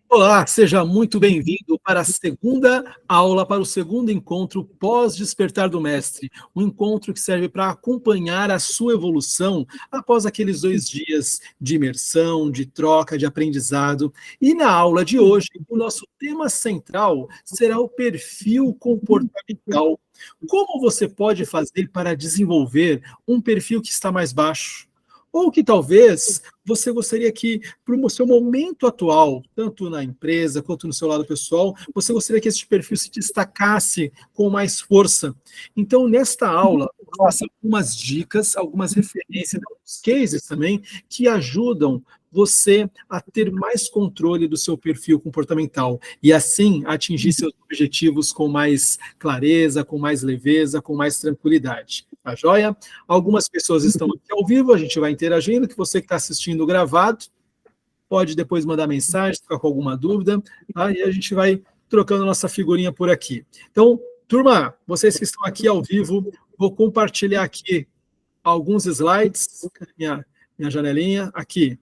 Olá, seja muito bem-vindo para a segunda aula, para o segundo encontro pós-Despertar do Mestre. Um encontro que serve para acompanhar a sua evolução após aqueles 2 dias de imersão, de troca, de aprendizado. E na aula de hoje, o nosso tema central será o perfil comportamental. Como você pode fazer para desenvolver um perfil que está mais baixo? Ou que talvez você gostaria que, para o seu momento atual, tanto na empresa quanto no seu lado pessoal, você gostaria que esse perfil se destacasse com mais força. Então, nesta aula, eu faço algumas dicas, algumas referências, alguns cases também, que ajudam você a ter mais controle do seu perfil comportamental e, assim, atingir seus objetivos com mais clareza, com mais leveza, com mais tranquilidade. Tá joia? Algumas pessoas estão aqui ao vivo, a gente vai interagindo, que você que está assistindo gravado, pode depois mandar mensagem, ficar com alguma dúvida, tá? E a gente vai trocando nossa figurinha por aqui. Então, turma, vocês que estão aqui ao vivo, vou compartilhar aqui alguns slides, minha janelinha, aqui.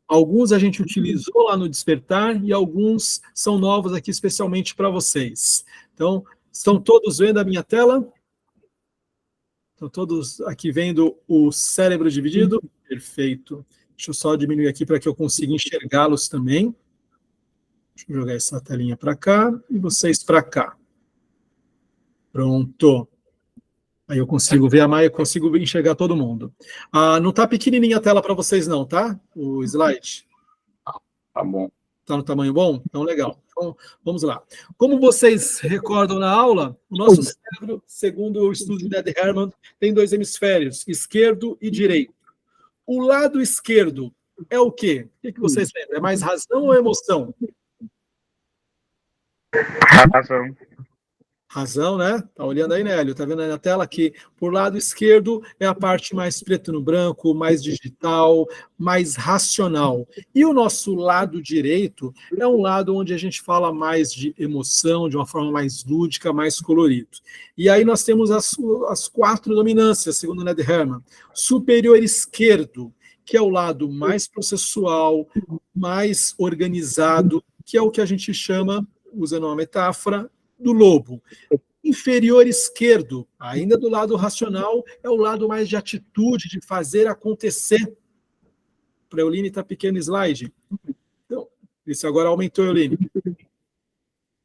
Alguns a gente utilizou lá no Despertar e alguns são novos aqui especialmente para vocês. Então, estão todos vendo a minha tela? Estão todos aqui vendo o cérebro dividido? Perfeito. Deixa eu só diminuir aqui para que eu consiga enxergá-los também. Deixa eu jogar essa telinha para cá e vocês para cá. Pronto. Aí eu consigo ver a Maia, eu consigo enxergar todo mundo. Não está pequenininha a tela para vocês não, tá? O slide. Tá bom. Está no tamanho bom? Então, legal. Então, vamos lá. Como vocês recordam na aula, o nosso cérebro, segundo o estudo de Ned Herman, tem 2 hemisférios, esquerdo e direito. O lado esquerdo é o quê? O que vocês lembram? É mais razão ou emoção? Razão. Razão, né? Tá olhando aí, Nélio? Tá vendo aí na tela que por lado esquerdo é a parte mais preto no branco, mais digital, mais racional. E o nosso lado direito é um lado onde a gente fala mais de emoção, de uma forma mais lúdica, mais colorido. E aí nós temos as 4 dominâncias, segundo Ned Herman. Superior esquerdo, que é o lado mais processual, mais organizado, que é o que a gente chama, usando uma metáfora, do lobo. Inferior esquerdo, ainda do lado racional, é o lado mais de atitude, de fazer acontecer. Para a Euline está pequeno slide. Então, esse agora aumentou, Euline.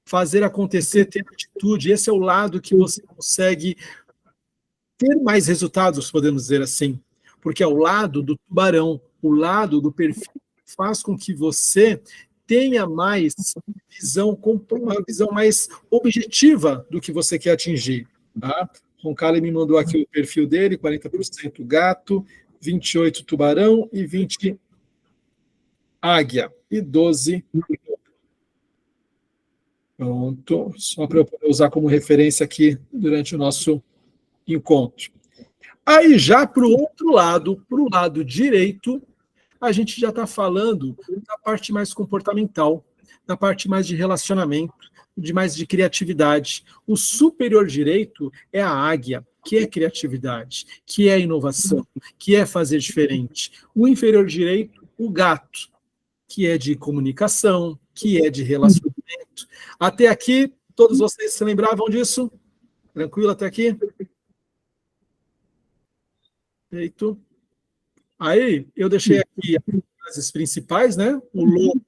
Fazer acontecer, ter atitude, esse é o lado que você consegue ter mais resultados, podemos dizer assim. Porque é o lado do tubarão, o lado do perfil que faz com que você tenha mais visão, uma visão mais objetiva do que você quer atingir. Tá? Roncalli me mandou aqui o perfil dele, 40% gato, 28% tubarão e 20% águia e 12%. Pronto, só para eu poder usar como referência aqui durante o nosso encontro. Aí já para o outro lado, para o lado direito, a gente já está falando da parte mais comportamental, da parte mais de relacionamento, de mais de criatividade. O superior direito é a águia, que é criatividade, que é inovação, que é fazer diferente. O inferior direito, o gato, que é de comunicação, que é de relacionamento. Até aqui, todos vocês se lembravam disso? Tranquilo até aqui? Perfeito. Aí, eu deixei aqui as principais, né? O lobo,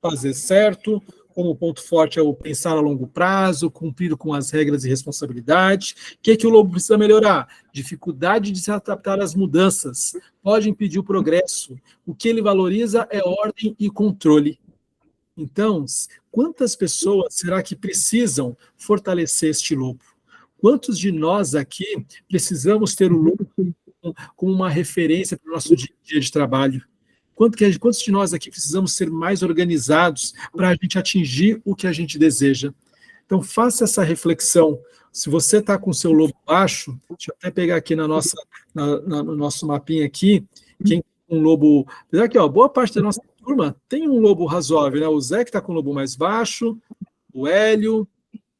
fazer certo, como ponto forte é o pensar a longo prazo, cumprir com as regras e responsabilidades. O que o lobo precisa melhorar? Dificuldade de se adaptar às mudanças. Pode impedir o progresso. O que ele valoriza é ordem e controle. Então, quantas pessoas será que precisam fortalecer este lobo? Quantos de nós aqui precisamos ter o lobo como uma referência para o nosso dia a dia de trabalho? Quantos de nós aqui precisamos ser mais organizados para a gente atingir o que a gente deseja? Então, faça essa reflexão. Se você está com o seu lobo baixo, deixa eu até pegar aqui no nosso mapinha aqui, quem tem um lobo... Apesar que, boa parte da nossa turma tem um lobo razoável, né? O Zé que está com o lobo mais baixo, o Hélio,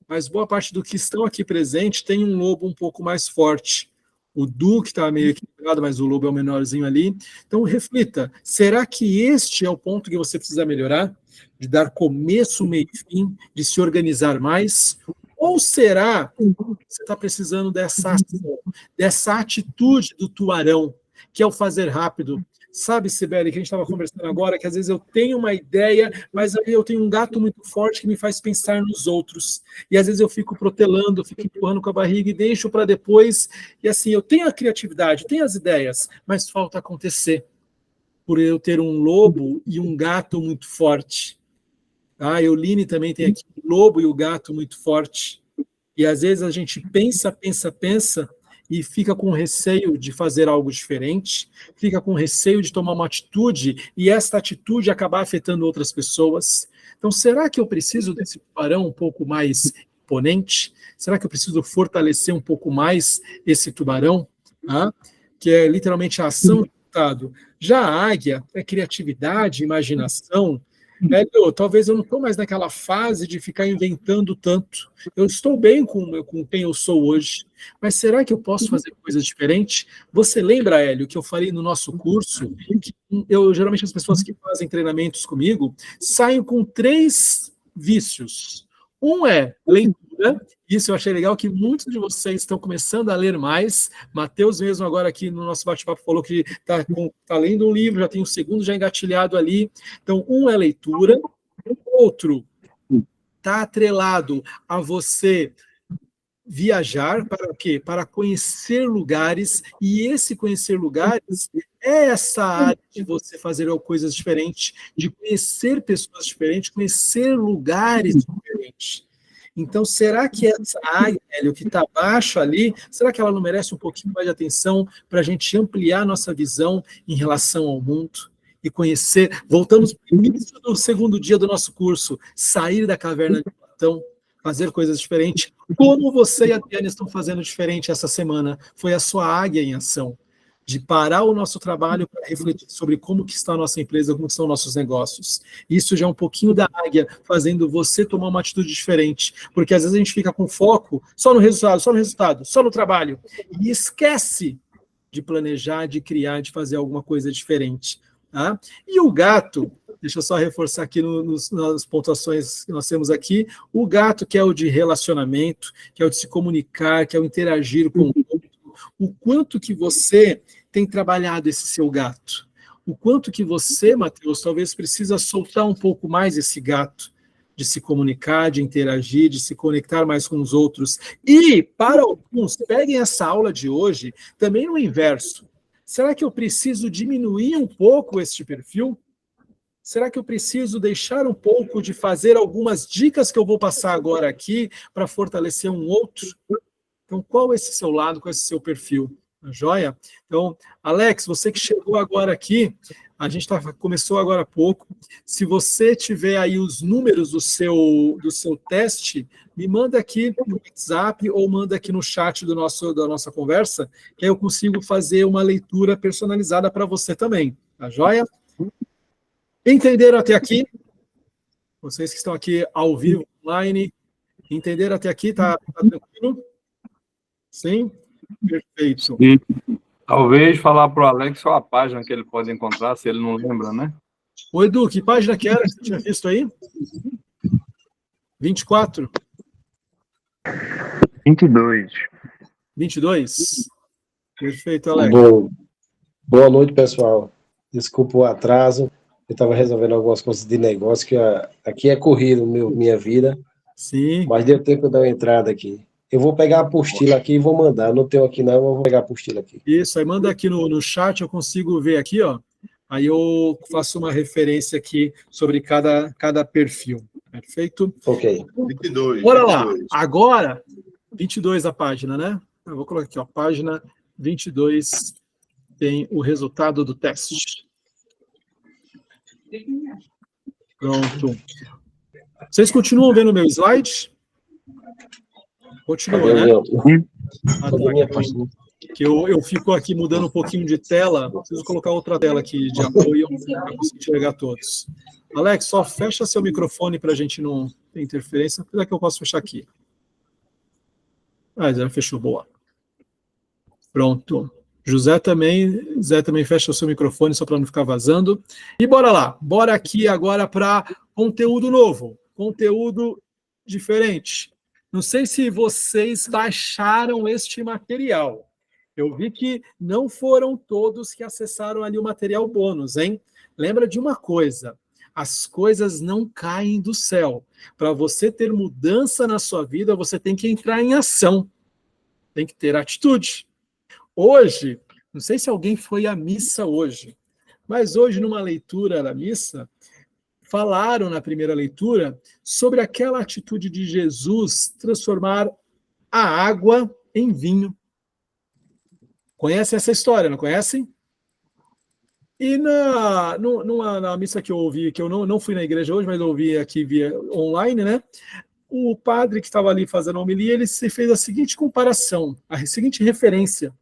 mas boa parte do que estão aqui presentes tem um lobo um pouco mais forte. o Duque está meio equilibrado, mas o Lobo é o menorzinho ali. Então, reflita, será que este é o ponto que você precisa melhorar? De dar começo, meio e fim, de se organizar mais? Ou será que você está precisando dessa ação, dessa atitude do tubarão, que é o fazer rápido? Sabe, Sibeli, que a gente estava conversando agora, que às vezes eu tenho uma ideia, mas aí eu tenho um gato muito forte que me faz pensar nos outros. E às vezes eu fico protelando, fico empurrando com a barriga e deixo para depois. E assim, eu tenho a criatividade, tenho as ideias, mas falta acontecer. Por eu ter um lobo e um gato muito forte. A Euline também tem aqui o lobo e o gato muito forte. E às vezes a gente pensa e fica com receio de fazer algo diferente, fica com receio de tomar uma atitude e esta atitude acabar afetando outras pessoas. Então, será que eu preciso desse tubarão um pouco mais imponente? Será que eu preciso fortalecer um pouco mais esse tubarão? Que é literalmente a ação do resultado. Já a águia é criatividade, imaginação. Talvez eu não estou mais naquela fase de ficar inventando tanto. Eu estou bem com quem eu sou hoje. Mas será que eu posso fazer coisas diferentes? Você lembra, Hélio, que eu falei no nosso curso, que geralmente as pessoas que fazem treinamentos comigo saem com 3 vícios. Um é leitura, isso eu achei legal, que muitos de vocês estão começando a ler mais. Matheus mesmo agora aqui no nosso bate-papo falou que está lendo um livro, já tem um segundo já engatilhado ali. Então, um é leitura, outro está atrelado a você viajar, para quê? Para conhecer lugares, e esse conhecer lugares é essa área de você fazer coisas diferentes, de conhecer pessoas diferentes, conhecer lugares diferentes. Então, será que essa área, Hélio, que está abaixo ali, será que ela não merece um pouquinho mais de atenção para a gente ampliar nossa visão em relação ao mundo e conhecer? Voltamos para o início do segundo dia do nosso curso, sair da caverna de Platão, fazer coisas diferentes. Como você e a Diana estão fazendo diferente essa semana? Foi a sua águia em ação, de parar o nosso trabalho para refletir sobre como que está a nossa empresa, como estão nossos negócios. Isso já é um pouquinho da águia, fazendo você tomar uma atitude diferente, porque às vezes a gente fica com foco só no resultado, só no trabalho, e esquece de planejar, de criar, de fazer alguma coisa diferente. Tá? E o gato, deixa eu só reforçar aqui nas pontuações que nós temos aqui, o gato que é o de relacionamento, que é o de se comunicar, que é o interagir com o outro, o quanto que você tem trabalhado esse seu gato, o quanto que você, Matheus, talvez precisa soltar um pouco mais esse gato, de se comunicar, de interagir, de se conectar mais com os outros. E, para alguns, peguem essa aula de hoje também no inverso. Será que eu preciso diminuir um pouco este perfil? Será que eu preciso deixar um pouco de fazer algumas dicas que eu vou passar agora aqui para fortalecer um outro? Então, qual é esse seu lado, qual é esse seu perfil? Tá joia? Então, Alex, você que chegou agora aqui, a gente começou agora há pouco. Se você tiver aí os números do seu teste, me manda aqui no WhatsApp ou manda aqui no chat da nossa conversa, que aí eu consigo fazer uma leitura personalizada para você também. Tá joia? Entenderam até aqui? Vocês que estão aqui ao vivo, online, entenderam até aqui? Tá tranquilo? Sim? Perfeito. E talvez falar para o Alex só a página que ele pode encontrar, se ele não lembra, né? Ô, Edu, que página que era que você tinha visto aí? 24? 22. 22? Perfeito, Alex. Boa noite, pessoal. Desculpa o atraso. Eu estava resolvendo algumas coisas de negócio, que aqui é corrido, minha vida. Sim. Mas deu tempo de dar uma entrada aqui. Eu vou pegar a apostila aqui e vou mandar. Não tenho aqui não, eu vou pegar a apostila aqui. Isso, aí manda aqui no chat, eu consigo ver aqui, ó. Aí eu faço uma referência aqui sobre cada perfil. Perfeito? Ok. 22. Bora lá. Agora, 22 a página, né? Eu vou colocar aqui, ó. Página 22 tem o resultado do teste. Pronto. Vocês continuam vendo o meu slide? Continua, né? Que eu fico aqui mudando um pouquinho de tela. Preciso colocar outra tela aqui de apoio para conseguir enxergar todos. Alex, só fecha seu microfone para a gente não ter interferência. Apesar que eu posso fechar aqui. Ah, já fechou, boa. Pronto. Zé também fecha o seu microfone só para não ficar vazando. E bora lá, bora aqui agora para conteúdo novo, conteúdo diferente. Não sei se vocês baixaram este material. Eu vi que não foram todos que acessaram ali o material bônus, hein? Lembra de uma coisa, as coisas não caem do céu. Para você ter mudança na sua vida, você tem que entrar em ação, tem que ter atitude. Hoje, não sei se alguém foi à missa hoje, mas hoje, numa leitura da missa, falaram na primeira leitura sobre aquela atitude de Jesus transformar a água em vinho. Conhecem essa história, não conhecem? E na missa que eu ouvi, que eu não fui na igreja hoje, mas eu ouvi aqui via online, né? O padre que estava ali fazendo a homilia, ele fez a seguinte comparação, a seguinte referência,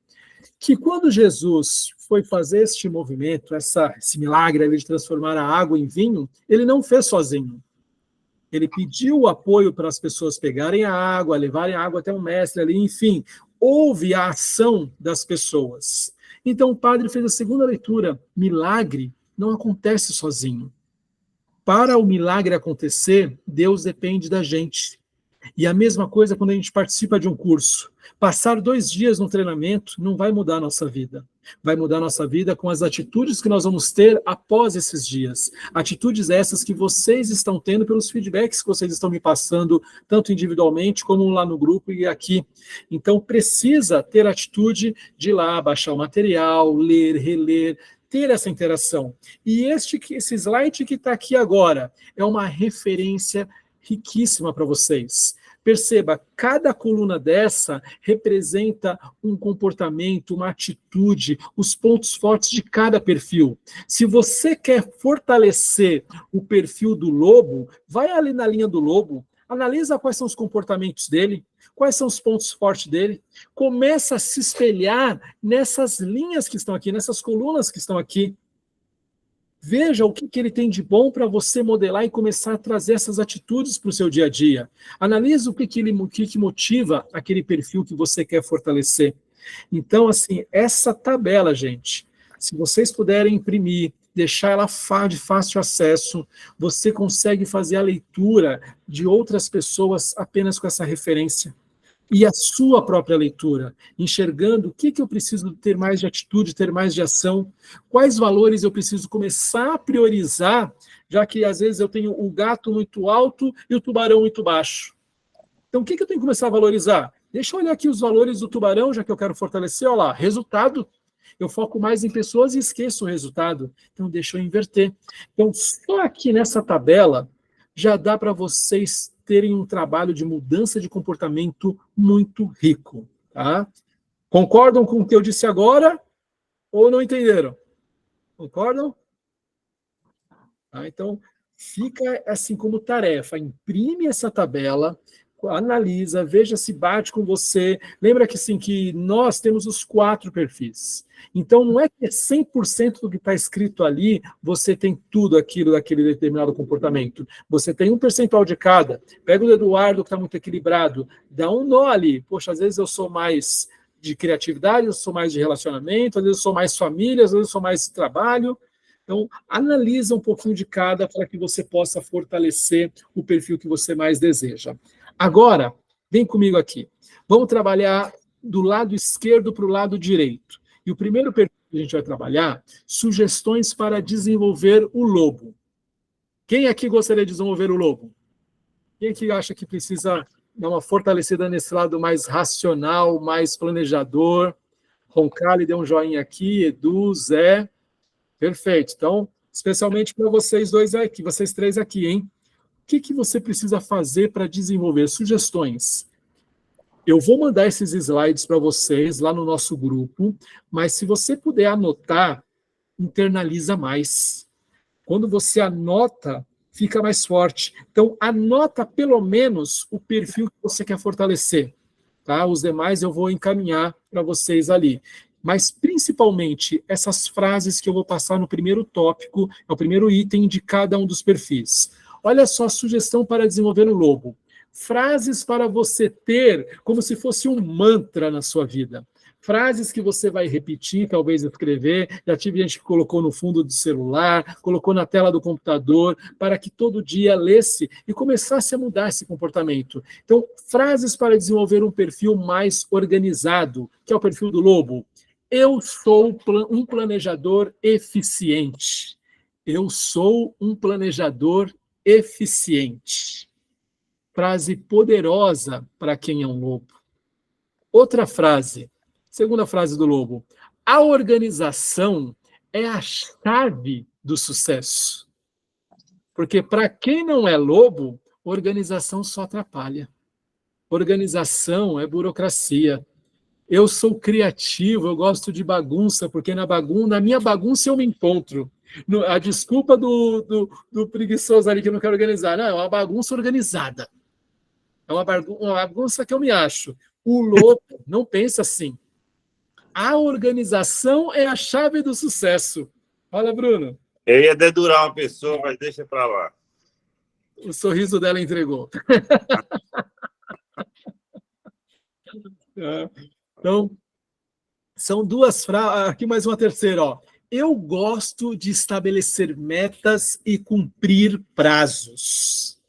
que quando Jesus foi fazer este movimento, esse milagre ali de transformar a água em vinho, ele não fez sozinho. Ele pediu o apoio para as pessoas pegarem a água, levarem a água até um mestre ali, enfim, houve a ação das pessoas. Então o padre fez a segunda leitura, milagre não acontece sozinho. Para o milagre acontecer, Deus depende da gente. E a mesma coisa quando a gente participa de um curso. Passar 2 dias no treinamento não vai mudar a nossa vida. Vai mudar a nossa vida com as atitudes que nós vamos ter após esses dias. Atitudes essas que vocês estão tendo pelos feedbacks que vocês estão me passando, tanto individualmente como lá no grupo e aqui. Então precisa ter atitude de ir lá, baixar o material, ler, reler, ter essa interação. E esse slide que está aqui agora é uma referência riquíssima para vocês. Perceba, cada coluna dessa representa um comportamento, uma atitude, os pontos fortes de cada perfil. Se você quer fortalecer o perfil do lobo, vai ali na linha do lobo, analisa quais são os comportamentos dele, quais são os pontos fortes dele, começa a se espelhar nessas linhas que estão aqui, nessas colunas que estão aqui. Veja o que ele tem de bom para você modelar e começar a trazer essas atitudes para o seu dia a dia. Analise o que motiva aquele perfil que você quer fortalecer. Então, assim, essa tabela, gente, se vocês puderem imprimir, deixar ela de fácil acesso, você consegue fazer a leitura de outras pessoas apenas com essa referência. E a sua própria leitura, enxergando o que eu preciso ter mais de atitude, ter mais de ação, quais valores eu preciso começar a priorizar, já que às vezes eu tenho o gato muito alto e o tubarão muito baixo. Então o que eu tenho que começar a valorizar? Deixa eu olhar aqui os valores do tubarão, já que eu quero fortalecer, olha lá, resultado. Eu foco mais em pessoas e esqueço o resultado. Então deixa eu inverter. Então só aqui nessa tabela já dá para vocês terem um trabalho de mudança de comportamento muito rico. Tá? Concordam com o que eu disse agora ou não entenderam? Concordam? Tá? Então, fica assim como tarefa, imprime essa tabela, analisa, veja se bate com você. Lembra que, assim, que nós temos os 4 perfis. Então, não é que é 100% do que está escrito ali, você tem tudo aquilo daquele determinado comportamento. Você tem um percentual de cada. Pega o Eduardo, que está muito equilibrado, dá um nó ali. Poxa, às vezes eu sou mais de criatividade, eu sou mais de relacionamento, às vezes eu sou mais família, às vezes eu sou mais trabalho. Então, analisa um pouquinho de cada para que você possa fortalecer o perfil que você mais deseja. Agora, vem comigo aqui. Vamos trabalhar do lado esquerdo para o lado direito. E o primeiro perfil que a gente vai trabalhar, sugestões para desenvolver o lobo. Quem aqui gostaria de desenvolver o lobo? Quem aqui acha que precisa dar uma fortalecida nesse lado mais racional, mais planejador? Roncalli deu um joinha aqui, Edu, Zé. Perfeito. Então, especialmente para vocês dois aqui, vocês 3 aqui, hein? O que você precisa fazer para desenvolver? Sugestões. Eu vou mandar esses slides para vocês lá no nosso grupo, mas se você puder anotar, internaliza mais. Quando você anota, fica mais forte. Então, anota pelo menos o perfil que você quer fortalecer. Tá? Os demais eu vou encaminhar para vocês ali. Mas, principalmente, essas frases que eu vou passar no primeiro tópico, é o primeiro item de cada um dos perfis. Olha só a sugestão para desenvolver o lobo. Frases para você ter como se fosse um mantra na sua vida. Frases que você vai repetir, talvez escrever. Já tive gente que colocou no fundo do celular, colocou na tela do computador, para que todo dia lesse e começasse a mudar esse comportamento. Então, frases para desenvolver um perfil mais organizado, que é o perfil do lobo. Eu sou um planejador eficiente. Eu sou um planejador eficiente. Frase poderosa para quem é um lobo. Outra frase, segunda frase do lobo. A organização é a chave do sucesso. Porque para quem não é lobo, organização só atrapalha. Organização é burocracia. Eu sou criativo, eu gosto de bagunça, porque na minha bagunça eu me encontro. A desculpa do preguiçoso ali que não quer organizar. Não, é uma bagunça organizada. É uma bagunça que eu me acho. O lobo não pensa assim. A organização é a chave do sucesso. Fala, Bruno. Eu ia dedurar uma pessoa, mas deixa para lá. O sorriso dela entregou. Então, são duas frases. Aqui mais uma terceira. Ó. Eu gosto de estabelecer metas e cumprir prazos.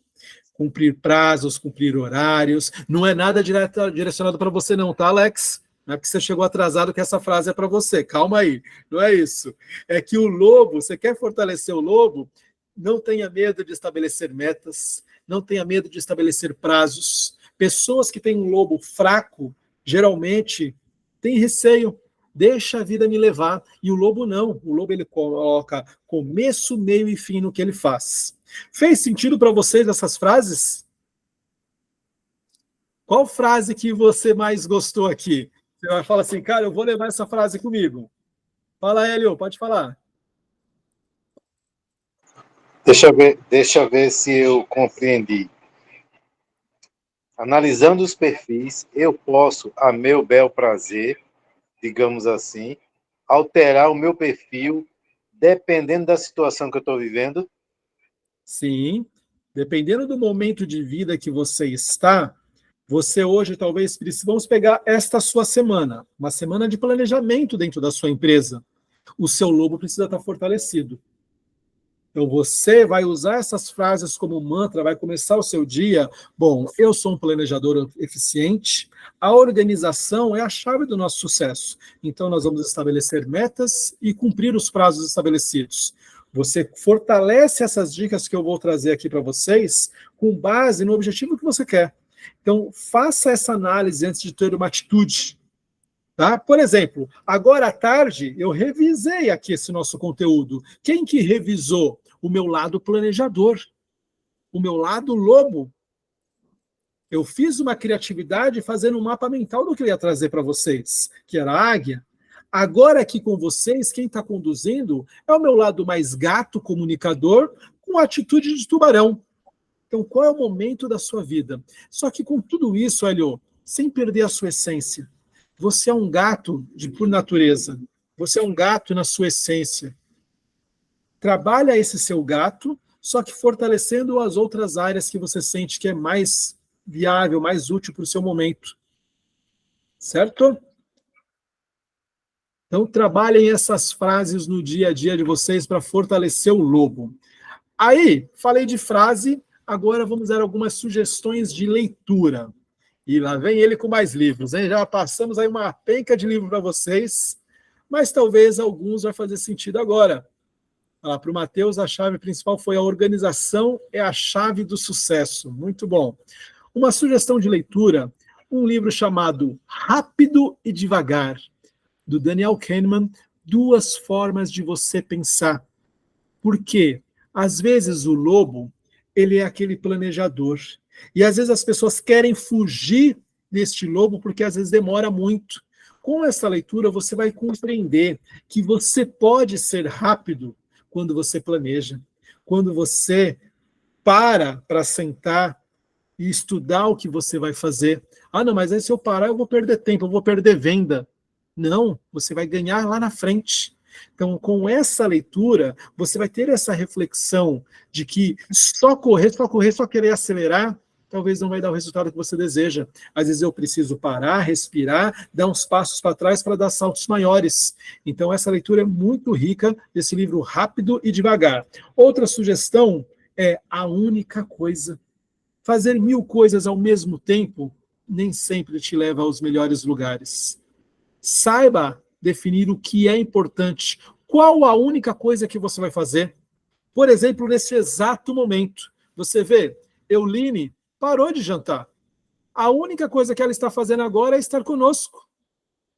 Cumprir prazos, cumprir horários. Não é nada direcionado para você não, tá, Alex? Não é porque você chegou atrasado que essa frase é para você. Calma aí. Não é isso. É que o lobo, você quer fortalecer o lobo, não tenha medo de estabelecer metas, não tenha medo de estabelecer prazos. Pessoas que têm um lobo fraco, geralmente, têm receio. Deixa a vida me levar. E o lobo não. O lobo ele coloca começo, meio e fim no que ele faz. Fez sentido para vocês essas frases? Qual frase que você mais gostou aqui? Você vai falar assim, cara, eu vou levar essa frase comigo. Fala, Hélio, pode falar. Deixa eu ver se eu compreendi. Analisando os perfis, eu posso, a meu bel prazer, digamos assim, alterar o meu perfil dependendo da situação que eu estou vivendo? Sim. Dependendo do momento de vida que você está, você hoje talvez precise... Vamos pegar esta sua semana, uma semana de planejamento dentro da sua empresa. O seu lobo precisa estar fortalecido. Então, você vai usar essas frases como mantra, vai começar o seu dia. Bom, eu sou um planejador eficiente, a organização é a chave do nosso sucesso. Então, nós vamos estabelecer metas e cumprir os prazos estabelecidos. Você fortalece essas dicas que eu vou trazer aqui para vocês com base no objetivo que você quer. Então, faça essa análise antes de ter uma atitude. Tá? Por exemplo, agora à tarde eu revisei aqui esse nosso conteúdo. Quem que revisou? O meu lado planejador, o meu lado lobo. Eu fiz uma criatividade fazendo um mapa mental do que eu ia trazer para vocês, que era a águia. Agora aqui com vocês, quem está conduzindo é o meu lado mais gato, comunicador, com atitude de tubarão. Então, qual é o momento da sua vida? Só que com tudo isso, Hélio, sem perder a sua essência. Você é um gato por natureza. Você é um gato na sua essência. Trabalha esse seu gato, só que fortalecendo as outras áreas que você sente que é mais viável, mais útil para o seu momento. Certo? Então, trabalhem essas frases no dia a dia de vocês para fortalecer o lobo. Aí, falei de frase, agora vamos dar algumas sugestões de leitura. E lá vem ele com mais livros, hein? Já passamos aí uma penca de livro para vocês, mas talvez alguns vai fazer sentido agora. Para o Matheus, a chave principal foi a organização é a chave do sucesso. Muito bom. Uma sugestão de leitura, um livro chamado Rápido e Devagar, do Daniel Kahneman, Duas Formas de Você Pensar. Por quê? Às vezes o lobo, ele é aquele planejador. E às vezes as pessoas querem fugir deste lobo porque às vezes demora muito. Com essa leitura você vai compreender que você pode ser rápido quando você planeja, quando você para sentar e estudar o que você vai fazer. Ah, não, mas aí se eu parar eu vou perder tempo, eu vou perder venda. Não, você vai ganhar lá na frente. Então, com essa leitura, você vai ter essa reflexão de que só correr, só querer acelerar, talvez não vai dar o resultado que você deseja. Às vezes eu preciso parar, respirar, dar uns passos para trás para dar saltos maiores. Então essa leitura é muito rica, desse livro Rápido e Devagar. Outra sugestão é A Única Coisa. Fazer 1000 coisas ao mesmo tempo nem sempre te leva aos melhores lugares. Saiba definir o que é importante. Qual a única coisa que você vai fazer? Por exemplo, nesse exato momento, você vê, Euline parou de jantar. A única coisa que ela está fazendo agora é estar conosco,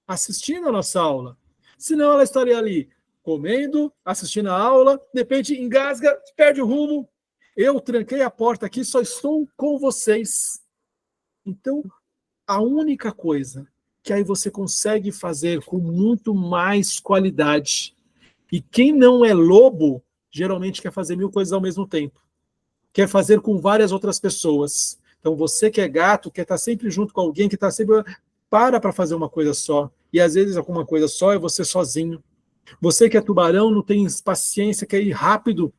assistindo a nossa aula. Senão ela estaria ali comendo, assistindo a aula, de repente engasga, perde o rumo. Eu tranquei a porta aqui, só estou com vocês. Então, a única coisa que aí você consegue fazer com muito mais qualidade. E quem não é lobo, geralmente quer fazer 1000 coisas ao mesmo tempo. Quer fazer com várias outras pessoas. Então, você que é gato, quer estar sempre junto com alguém, que está sempre... Para fazer uma coisa só. E às vezes alguma coisa só é você sozinho. Você que é tubarão, não tem paciência, quer ir rápido.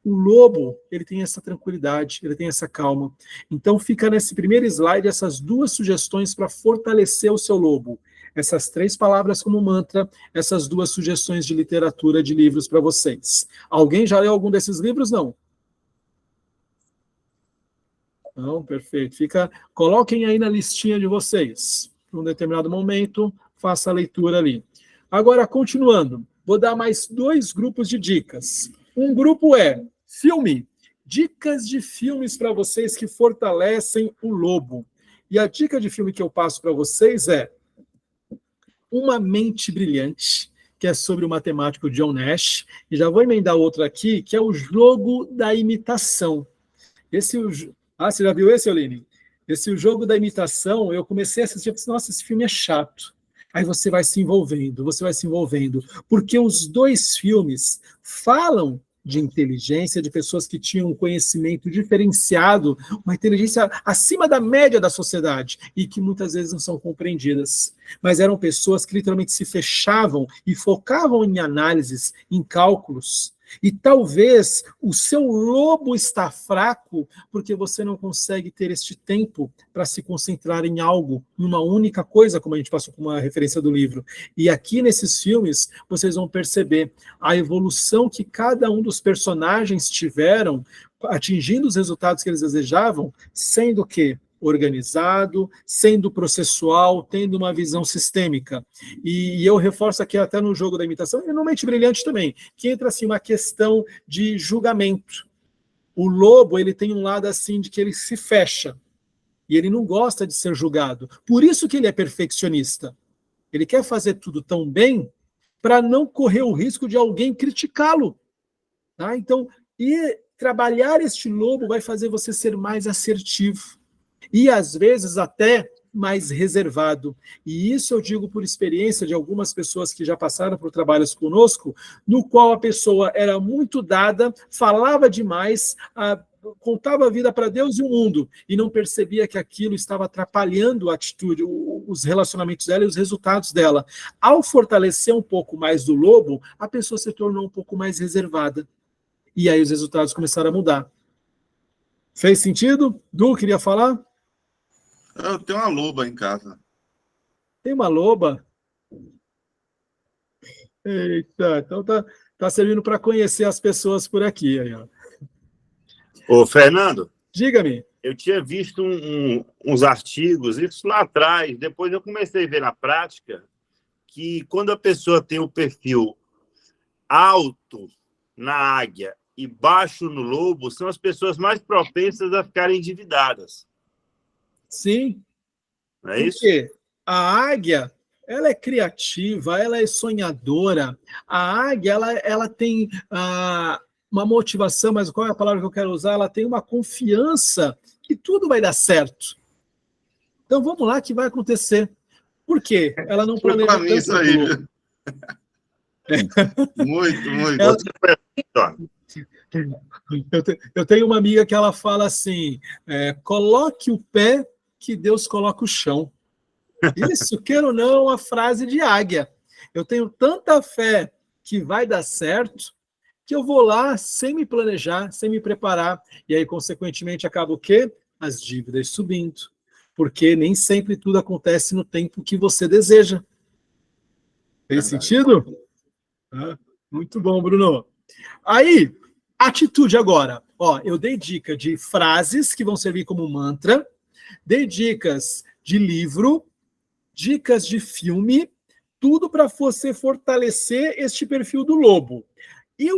O lobo, ele tem essa tranquilidade, ele tem essa calma. Então fica nesse primeiro slide essas 2 sugestões para fortalecer o seu lobo. Essas 3 palavras como mantra, essas 2 sugestões de literatura, de livros para vocês. Alguém já leu algum desses livros? Não? Não? Perfeito. Coloquem aí na listinha de vocês. Num determinado momento, faça a leitura ali. Agora, continuando, vou dar mais 2 grupos de dicas. Um grupo é filme, dicas de filmes para vocês que fortalecem o lobo. E a dica de filme que eu passo para vocês é Uma Mente Brilhante, que é sobre o matemático John Nash. E já vou emendar outro aqui, que é O Jogo da Imitação. Você já viu esse, Oline? O Jogo da Imitação, eu comecei a assistir e falei, nossa, esse filme é chato. Aí você vai se envolvendo, porque os 2 filmes falam de inteligência, de pessoas que tinham um conhecimento diferenciado, uma inteligência acima da média da sociedade, e que muitas vezes não são compreendidas. Mas eram pessoas que literalmente se fechavam e focavam em análises, em cálculos. E talvez o seu lobo está fraco porque você não consegue ter este tempo para se concentrar em algo, em uma única coisa, como a gente passou com uma referência do livro. E aqui nesses filmes, vocês vão perceber a evolução que cada um dos personagens tiveram, atingindo os resultados que eles desejavam, sendo que organizado, sendo processual, tendo uma visão sistêmica. E eu reforço aqui até no Jogo da Imitação, e no Mente Brilhante também, que entra assim uma questão de julgamento. O lobo, ele tem um lado assim de que ele se fecha, e ele não gosta de ser julgado. Por isso que ele é perfeccionista. Ele quer fazer tudo tão bem para não correr o risco de alguém criticá-lo. Tá? Então, trabalhar este lobo vai fazer você ser mais assertivo. E, às vezes, até mais reservado. E isso eu digo por experiência de algumas pessoas que já passaram por trabalhos conosco, no qual a pessoa era muito dada, falava demais, contava a vida para Deus e o mundo, e não percebia que aquilo estava atrapalhando a atitude, os relacionamentos dela e os resultados dela. Ao fortalecer um pouco mais do lobo, a pessoa se tornou um pouco mais reservada. E aí os resultados começaram a mudar. Fez sentido? Du, queria falar? Eu tenho uma loba em casa. Tem uma loba? Eita, então tá servindo para conhecer as pessoas por aqui. Aí, ó. Ô, Fernando. Diga-me. Eu tinha visto uns artigos, isso lá atrás, depois eu comecei a ver na prática, que quando a pessoa tem o perfil alto na águia e baixo no lobo, são as pessoas mais propensas a ficarem endividadas. Sim. Não é isso? Porque a águia, ela é criativa, ela é sonhadora. A águia, ela tem uma motivação, mas qual é a palavra que eu quero usar? Ela tem uma confiança que tudo vai dar certo. Então vamos lá que vai acontecer. Por quê? Ela não planeja tanto isso aí. Muito. Eu tenho uma amiga que ela fala assim, coloque o pé que Deus coloca o chão. Isso, queira ou não, é uma frase de águia. Eu tenho tanta fé que vai dar certo, que eu vou lá sem me planejar, sem me preparar. E aí, consequentemente, acaba o quê? as dívidas subindo, porque nem sempre tudo acontece no tempo que você deseja. Tem sentido? Ah, muito bom, Bruno. Aí, atitude agora. Ó, eu dei dica de frases que vão servir como mantra, dei dicas de livro, dicas de filme, tudo para você fortalecer este perfil do lobo. E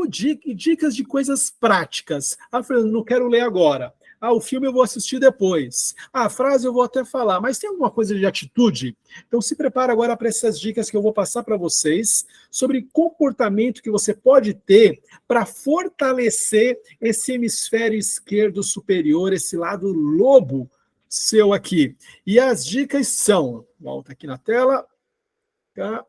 dicas de coisas práticas. Ah, Fernando, não quero ler agora. Ah, o filme eu vou assistir depois. Ah, a frase eu vou até falar. Mas tem alguma coisa de atitude? Então se prepara agora para essas dicas que eu vou passar para vocês sobre comportamento que você pode ter para fortalecer esse hemisfério esquerdo superior, esse lado lobo seu aqui. E as dicas são, volta aqui na tela, tá?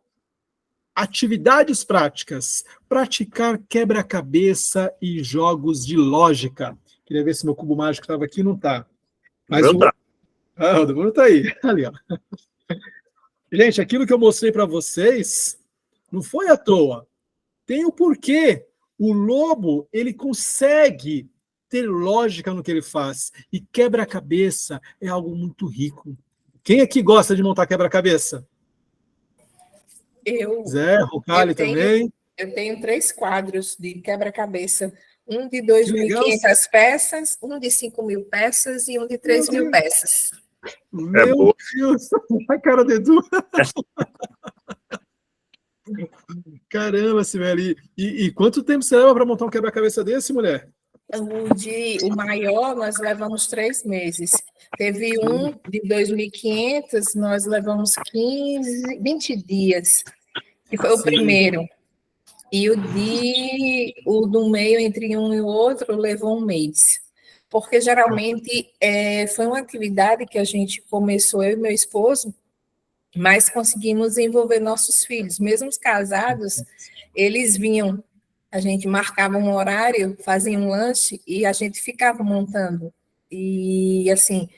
Atividades práticas, praticar quebra-cabeça e jogos de lógica. Queria ver se meu cubo mágico estava aqui, não está. Mas o do Bruno está aí. Ali, ó. Gente, aquilo que eu mostrei para vocês não foi à toa. Tem o porquê. O lobo, ele consegue ter lógica no que ele faz. E quebra-cabeça é algo muito rico. Quem aqui gosta de montar quebra-cabeça? Zé, Rocali também. Eu tenho 3 quadros de quebra-cabeça. Um de 2.500 peças, um de 5.000 peças e um de 3.000 peças. Meu Deus! A cara do Edu! Caramba, Sibeli. E quanto tempo você leva para montar um quebra-cabeça desse, mulher? O maior, nós levamos 3 meses. Teve um de 2.500, nós levamos 20 dias, que foi o primeiro. E o do meio, entre um e o outro, levou 1 mês. Porque, geralmente, foi uma atividade que a gente começou, eu e meu esposo, mas conseguimos envolver nossos filhos. Mesmo os casados, eles vinham, a gente marcava um horário, fazia um lanche e a gente ficava montando. E, assim,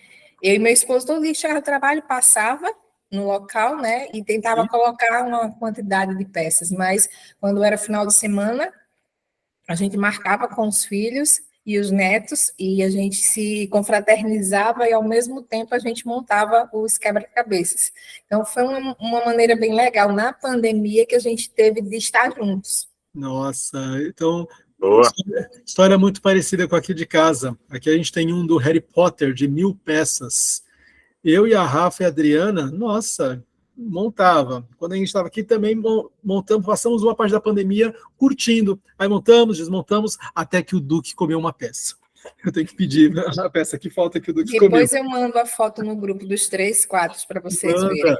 eu e meu esposo, todo dia chegava ao trabalho, passava no local, né, e tentava colocar uma quantidade de peças, mas quando era final de semana, a gente marcava com os filhos e os netos, e a gente se confraternizava e, ao mesmo tempo, a gente montava os quebra-cabeças. Então, foi uma maneira bem legal, na pandemia, que a gente teve de estar juntos. Nossa, então, Boa. História muito parecida com aqui de casa. Aqui a gente tem um do Harry Potter, de 1.000 peças. Eu e a Rafa e a Adriana, nossa, montava. Quando a gente estava aqui também montamos, passamos uma parte da pandemia curtindo. Aí montamos, desmontamos, até que o Duque comeu uma peça. Eu tenho que pedir a peça que falta que o Duque comeu. Depois eu mando a foto no grupo dos 3 quadros para vocês verem.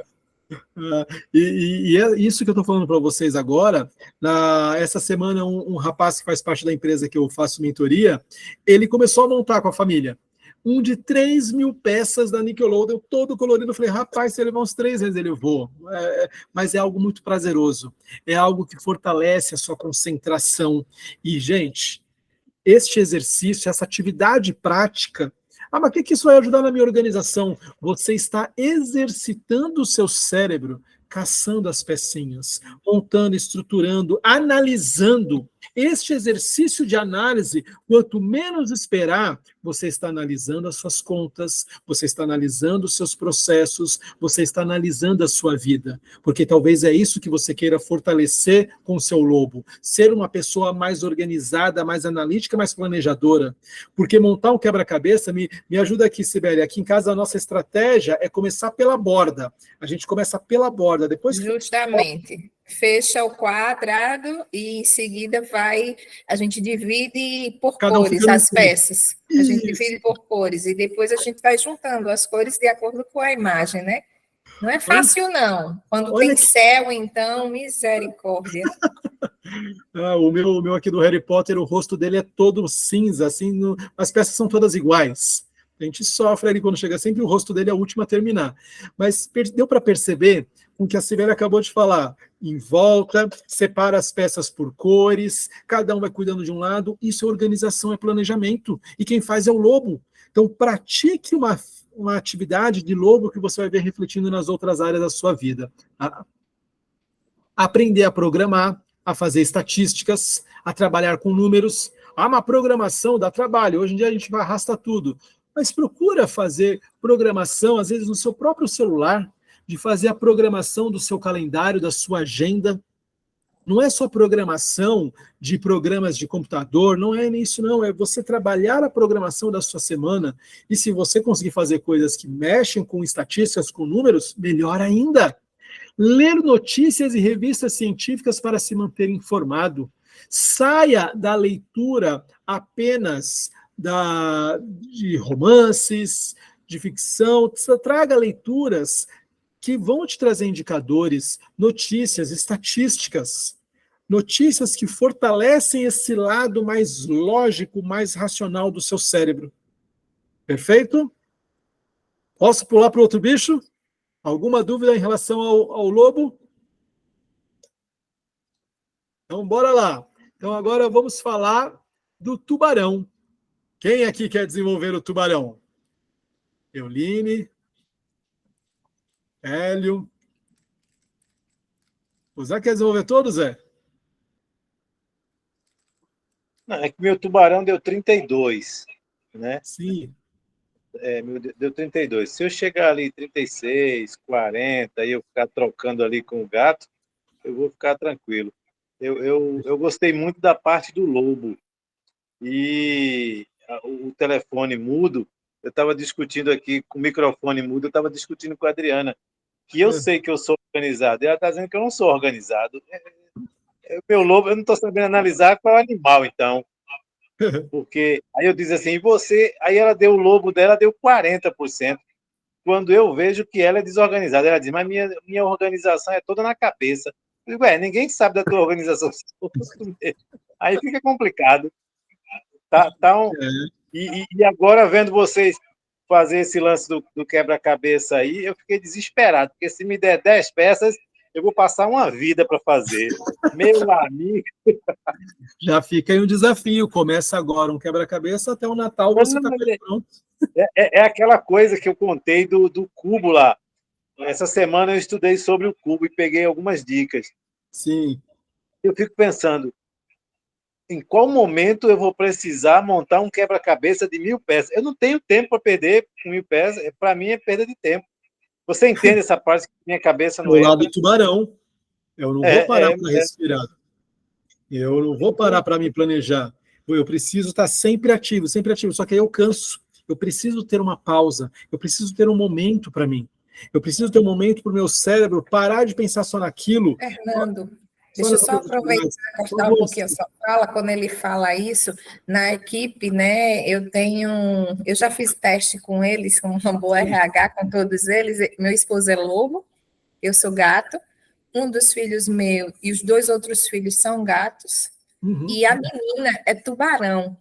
E é isso que eu estou falando para vocês agora. Essa semana, um rapaz que faz parte da empresa que eu faço mentoria, ele começou a montar com a família. Um de 3.000 peças da Nickelodeon, todo colorido. Eu falei, rapaz, se ele levar uns 3 vezes, ele vou. Mas é algo muito prazeroso. É algo que fortalece a sua concentração. E, gente, este exercício, essa atividade prática, mas o que isso vai ajudar na minha organização? Você está exercitando o seu cérebro, caçando as pecinhas, montando, estruturando, analisando. Este exercício de análise, quanto menos esperar, você está analisando as suas contas, você está analisando os seus processos, você está analisando a sua vida, porque talvez é isso que você queira fortalecer com o seu lobo, ser uma pessoa mais organizada, mais analítica, mais planejadora, porque montar um quebra-cabeça, me ajuda aqui, Sibeli, aqui em casa a nossa estratégia é começar pela borda, a gente começa pela borda, depois... Justamente. Fecha o quadrado e em seguida a gente divide por cores as peças. A gente divide por cores e depois a gente vai juntando as cores de acordo com a imagem, né? Não é fácil, não. Quando tem céu, então, misericórdia. O meu aqui do Harry Potter, o rosto dele é todo cinza, assim, as peças são todas iguais. A gente sofre ali quando chega sempre o rosto dele é a última a terminar. Mas deu para perceber com o que a Sibeli acabou de falar. Em volta, separa as peças por cores, cada um vai cuidando de um lado. Isso é organização, é planejamento. E quem faz é o lobo. Então, pratique uma atividade de lobo que você vai ver refletindo nas outras áreas da sua vida. Aprender a programar, a fazer estatísticas, a trabalhar com números. Uma programação dá trabalho. Hoje em dia a gente arrasta tudo. Mas procura fazer programação, às vezes no seu próprio celular, de fazer a programação do seu calendário, da sua agenda. Não é só programação de programas de computador, não é isso não, é você trabalhar a programação da sua semana, e se você conseguir fazer coisas que mexem com estatísticas, com números, melhor ainda. Ler notícias e revistas científicas para se manter informado. Saia da leitura apenas de romances, de ficção, traga leituras que vão te trazer indicadores, notícias, estatísticas, notícias que fortalecem esse lado mais lógico, mais racional do seu cérebro. Perfeito? Posso pular para o outro bicho? Alguma dúvida em relação ao lobo? Então, bora lá. Então, agora vamos falar do tubarão. Quem aqui quer desenvolver o tubarão? Euline, Hélio. O Zé quer desenvolver todos, Zé? Não, é que meu tubarão deu 32, né? Sim. Deu 32. Se eu chegar ali 36, 40, e eu ficar trocando ali com o gato, eu vou ficar tranquilo. Eu gostei muito da parte do lobo. E o telefone mudo, eu estava discutindo aqui, com o microfone mudo, eu estava discutindo com a Adriana, que eu sei que eu sou organizado, e ela está dizendo que eu não sou organizado. Meu lobo, eu não estou sabendo analisar qual é o animal, então. Porque aí eu disse assim, e você? Aí ela deu o lobo dela, deu 40%. Quando eu vejo que ela é desorganizada, ela diz, mas minha organização é toda na cabeça. Eu digo, ninguém sabe da tua organização. Aí fica complicado. E agora, vendo vocês fazer esse lance do quebra-cabeça aí, eu fiquei desesperado, porque se me der 10 peças, eu vou passar uma vida para fazer. Meu amigo. Já fica aí um desafio. Começa agora um quebra-cabeça, até o Natal você está pronto. É aquela coisa que eu contei do cubo lá. Essa semana eu estudei sobre o cubo e peguei algumas dicas. Sim. Eu fico pensando, em qual momento eu vou precisar montar um quebra-cabeça de 1.000 peças? Eu não tenho tempo para perder com 1.000 peças. Para mim é perda de tempo. Você entende essa parte que minha cabeça não do entra? lado do tubarão. Eu não vou parar para respirar. Eu não vou parar para me planejar. Eu preciso estar sempre ativo, sempre ativo. Só que aí eu canso. Eu preciso ter uma pausa. Eu preciso ter um momento para mim. Eu preciso ter um momento para o meu cérebro parar de pensar só naquilo. Fernando, deixa eu só aproveitar e cortar um pouquinho a sua fala. Quando ele fala isso, na equipe, né, eu já fiz teste com eles, com uma boa RH, com todos eles. Meu esposo é lobo, eu sou gato, um dos filhos meus e os 2 outros filhos são gatos, e a menina é tubarão.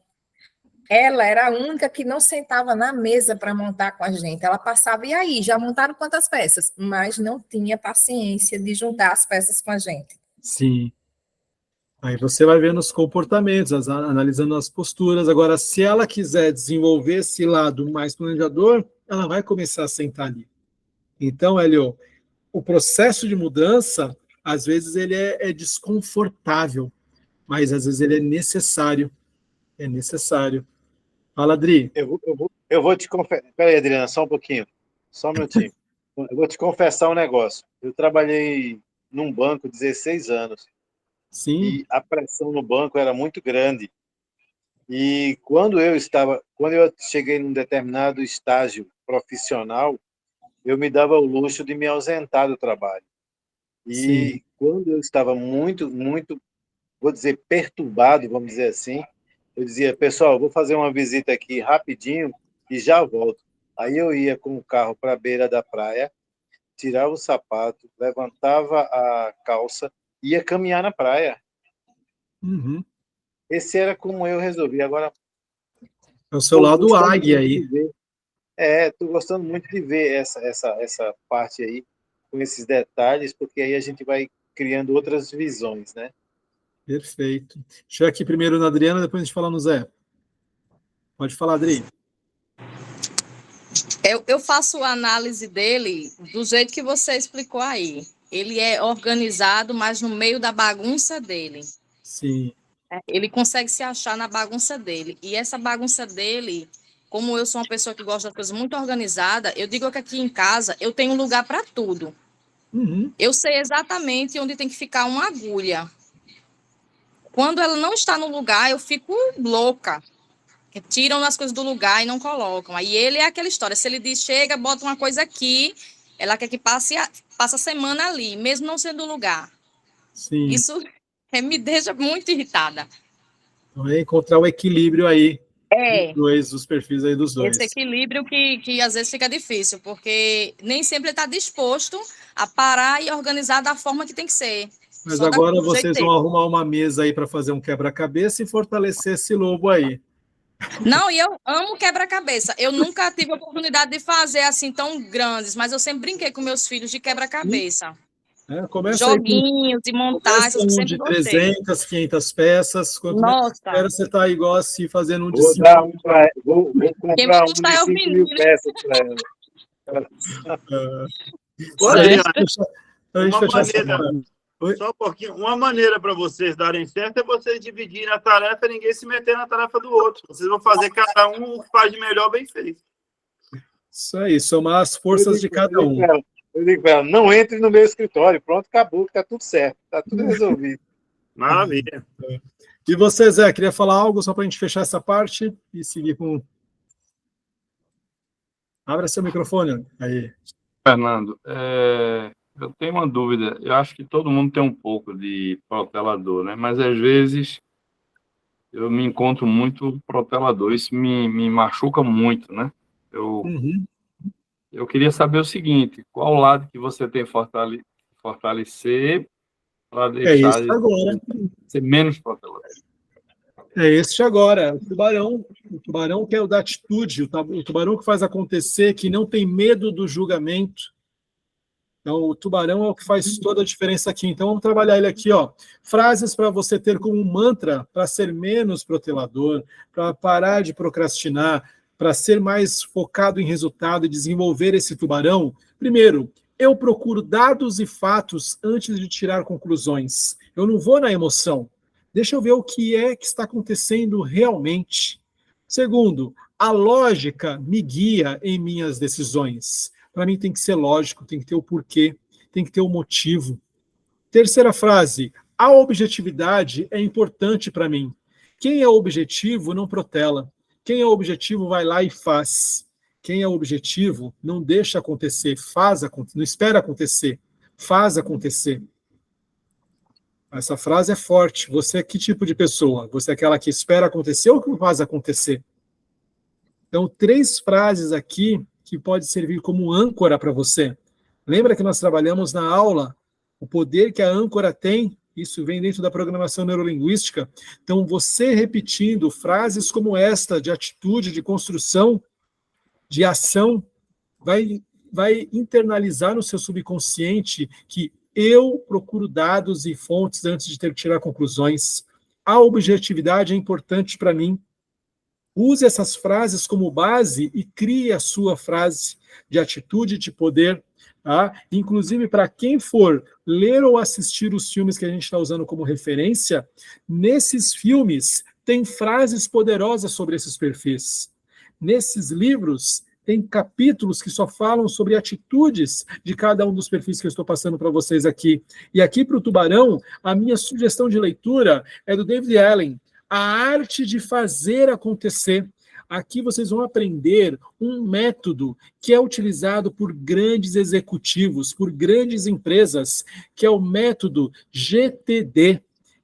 Ela era a única que não sentava na mesa para montar com a gente. Ela passava, e aí, já montaram quantas peças? Mas não tinha paciência de juntar as peças com a gente. Sim. Aí você vai vendo os comportamentos, analisando as posturas. Agora, se ela quiser desenvolver esse lado mais planejador, ela vai começar a sentar ali. Então, Hélio, o processo de mudança, às vezes ele é desconfortável, mas às vezes ele é necessário. É necessário. Fala, Adri. Eu vou te confessar. Espera aí, Adriana, só um pouquinho. Só um minutinho. Eu vou te confessar um negócio. Eu trabalhei num banco 16 anos. Sim. E a pressão no banco era muito grande. E quando eu cheguei num determinado estágio profissional, eu me dava o luxo de me ausentar do trabalho. E Sim. quando eu estava muito, muito, vou dizer, perturbado, vamos dizer assim, eu dizia, pessoal, vou fazer uma visita aqui rapidinho e já volto. Aí eu ia com o carro para a beira da praia, tirava o sapato, levantava a calça, ia caminhar na praia. Uhum. Esse era como eu resolvi. Agora, é o seu lado águia aí. Estou gostando muito de ver essa parte aí, com esses detalhes, porque aí a gente vai criando outras visões, né? Perfeito. Deixa eu ir aqui primeiro na Adriana, depois a gente fala no Zé. Pode falar, Adri. Eu faço a análise dele do jeito que você explicou aí. Ele é organizado, mas no meio da bagunça dele. Sim. Ele consegue se achar na bagunça dele. E essa bagunça dele como eu sou uma pessoa que gosta das coisas muito organizada, eu digo que aqui em casa eu tenho lugar para tudo. Uhum. Eu sei exatamente onde tem que ficar uma agulha. Quando ela não está no lugar, eu fico louca. Que tiram as coisas do lugar e não colocam. Aí ele é aquela história. Se ele diz, chega, bota uma coisa aqui, ela quer que passe a semana ali, mesmo não sendo o lugar. Sim. Isso me deixa muito irritada. Então, é encontrar o equilíbrio aí É. dos perfis aí dos dois. Esse equilíbrio que às vezes fica difícil, porque nem sempre ele está disposto a parar e organizar da forma que tem que ser. Mas Só agora do jeito vocês dele. vão arrumar uma mesa aí para fazer um quebra-cabeça e fortalecer esse lobo aí. Não, e eu amo quebra-cabeça. Eu nunca tive a oportunidade de fazer assim tão grandes, mas eu sempre brinquei com meus filhos de quebra-cabeça. Começa aí com Joguinhos e montagens, eu sempre de gostei. 300, 500 peças. Quanto mais Nossa, espera, você está igual assim, fazendo um de Vou 5. dar um pra, vou quem me comprar um assusta de é os 5 mil meninos. peças para ela. Certo. Uma maneira, parte. Oi? só um pouquinho, uma maneira para vocês darem certo é vocês dividirem a tarefa e ninguém se meter na tarefa do outro. Vocês vão fazer cada um o que faz de melhor bem feito. Isso aí, somar as forças de cada um. Eu digo para ela, não entre no meu escritório. Pronto, acabou, que tá tudo certo. Tá tudo resolvido. Maravilha. E você, Zé, queria falar algo só para a gente fechar essa parte e seguir com... Abra seu microfone. Aí. Fernando, eu tenho uma dúvida. Eu acho que todo mundo tem um pouco de protelador, né? Mas às vezes eu me encontro muito protelador. Isso me machuca muito, né? Eu queria saber o seguinte: qual lado que você tem fortalecer para deixar isso agora. ser menos protelador? É este agora, o tubarão que é o da atitude, o tubarão que faz acontecer, que não tem medo do julgamento. Então, o tubarão é o que faz toda a diferença aqui. Então, vamos trabalhar ele aqui, ó. Frases para você ter como um mantra para ser menos protelador, para parar de procrastinar, para ser mais focado em resultado e desenvolver esse tubarão. Primeiro, eu procuro dados e fatos antes de tirar conclusões. Eu não vou na emoção. Deixa eu ver o que é que está acontecendo realmente. Segundo, a lógica me guia em minhas decisões. Para mim tem que ser lógico, tem que ter o porquê, tem que ter o motivo. Terceira frase, a objetividade é importante para mim. Quem é objetivo não protela. Quem é objetivo vai lá e faz. Quem é objetivo não deixa acontecer, não espera acontecer, faz acontecer. Essa frase é forte. Você é que tipo de pessoa? Você é aquela que espera acontecer ou que faz acontecer? Então, 3 frases aqui que pode servir como âncora para você. Lembra que nós trabalhamos na aula o poder que a âncora tem? Isso vem dentro da programação neurolinguística. Então, você repetindo frases como esta, de atitude, de construção, de ação, vai internalizar no seu subconsciente que eu procuro dados e fontes antes de ter que tirar conclusões. A objetividade é importante para mim. Use essas frases como base e crie a sua frase de atitude, de poder. Tá? Inclusive, para quem for ler ou assistir os filmes que a gente está usando como referência, nesses filmes tem frases poderosas sobre esses perfis. Nesses livros, tem capítulos que só falam sobre atitudes de cada um dos perfis que eu estou passando para vocês aqui. E aqui para o tubarão, a minha sugestão de leitura é do David Allen, A Arte de Fazer Acontecer. Aqui vocês vão aprender um método que é utilizado por grandes executivos, por grandes empresas, que é o método GTD,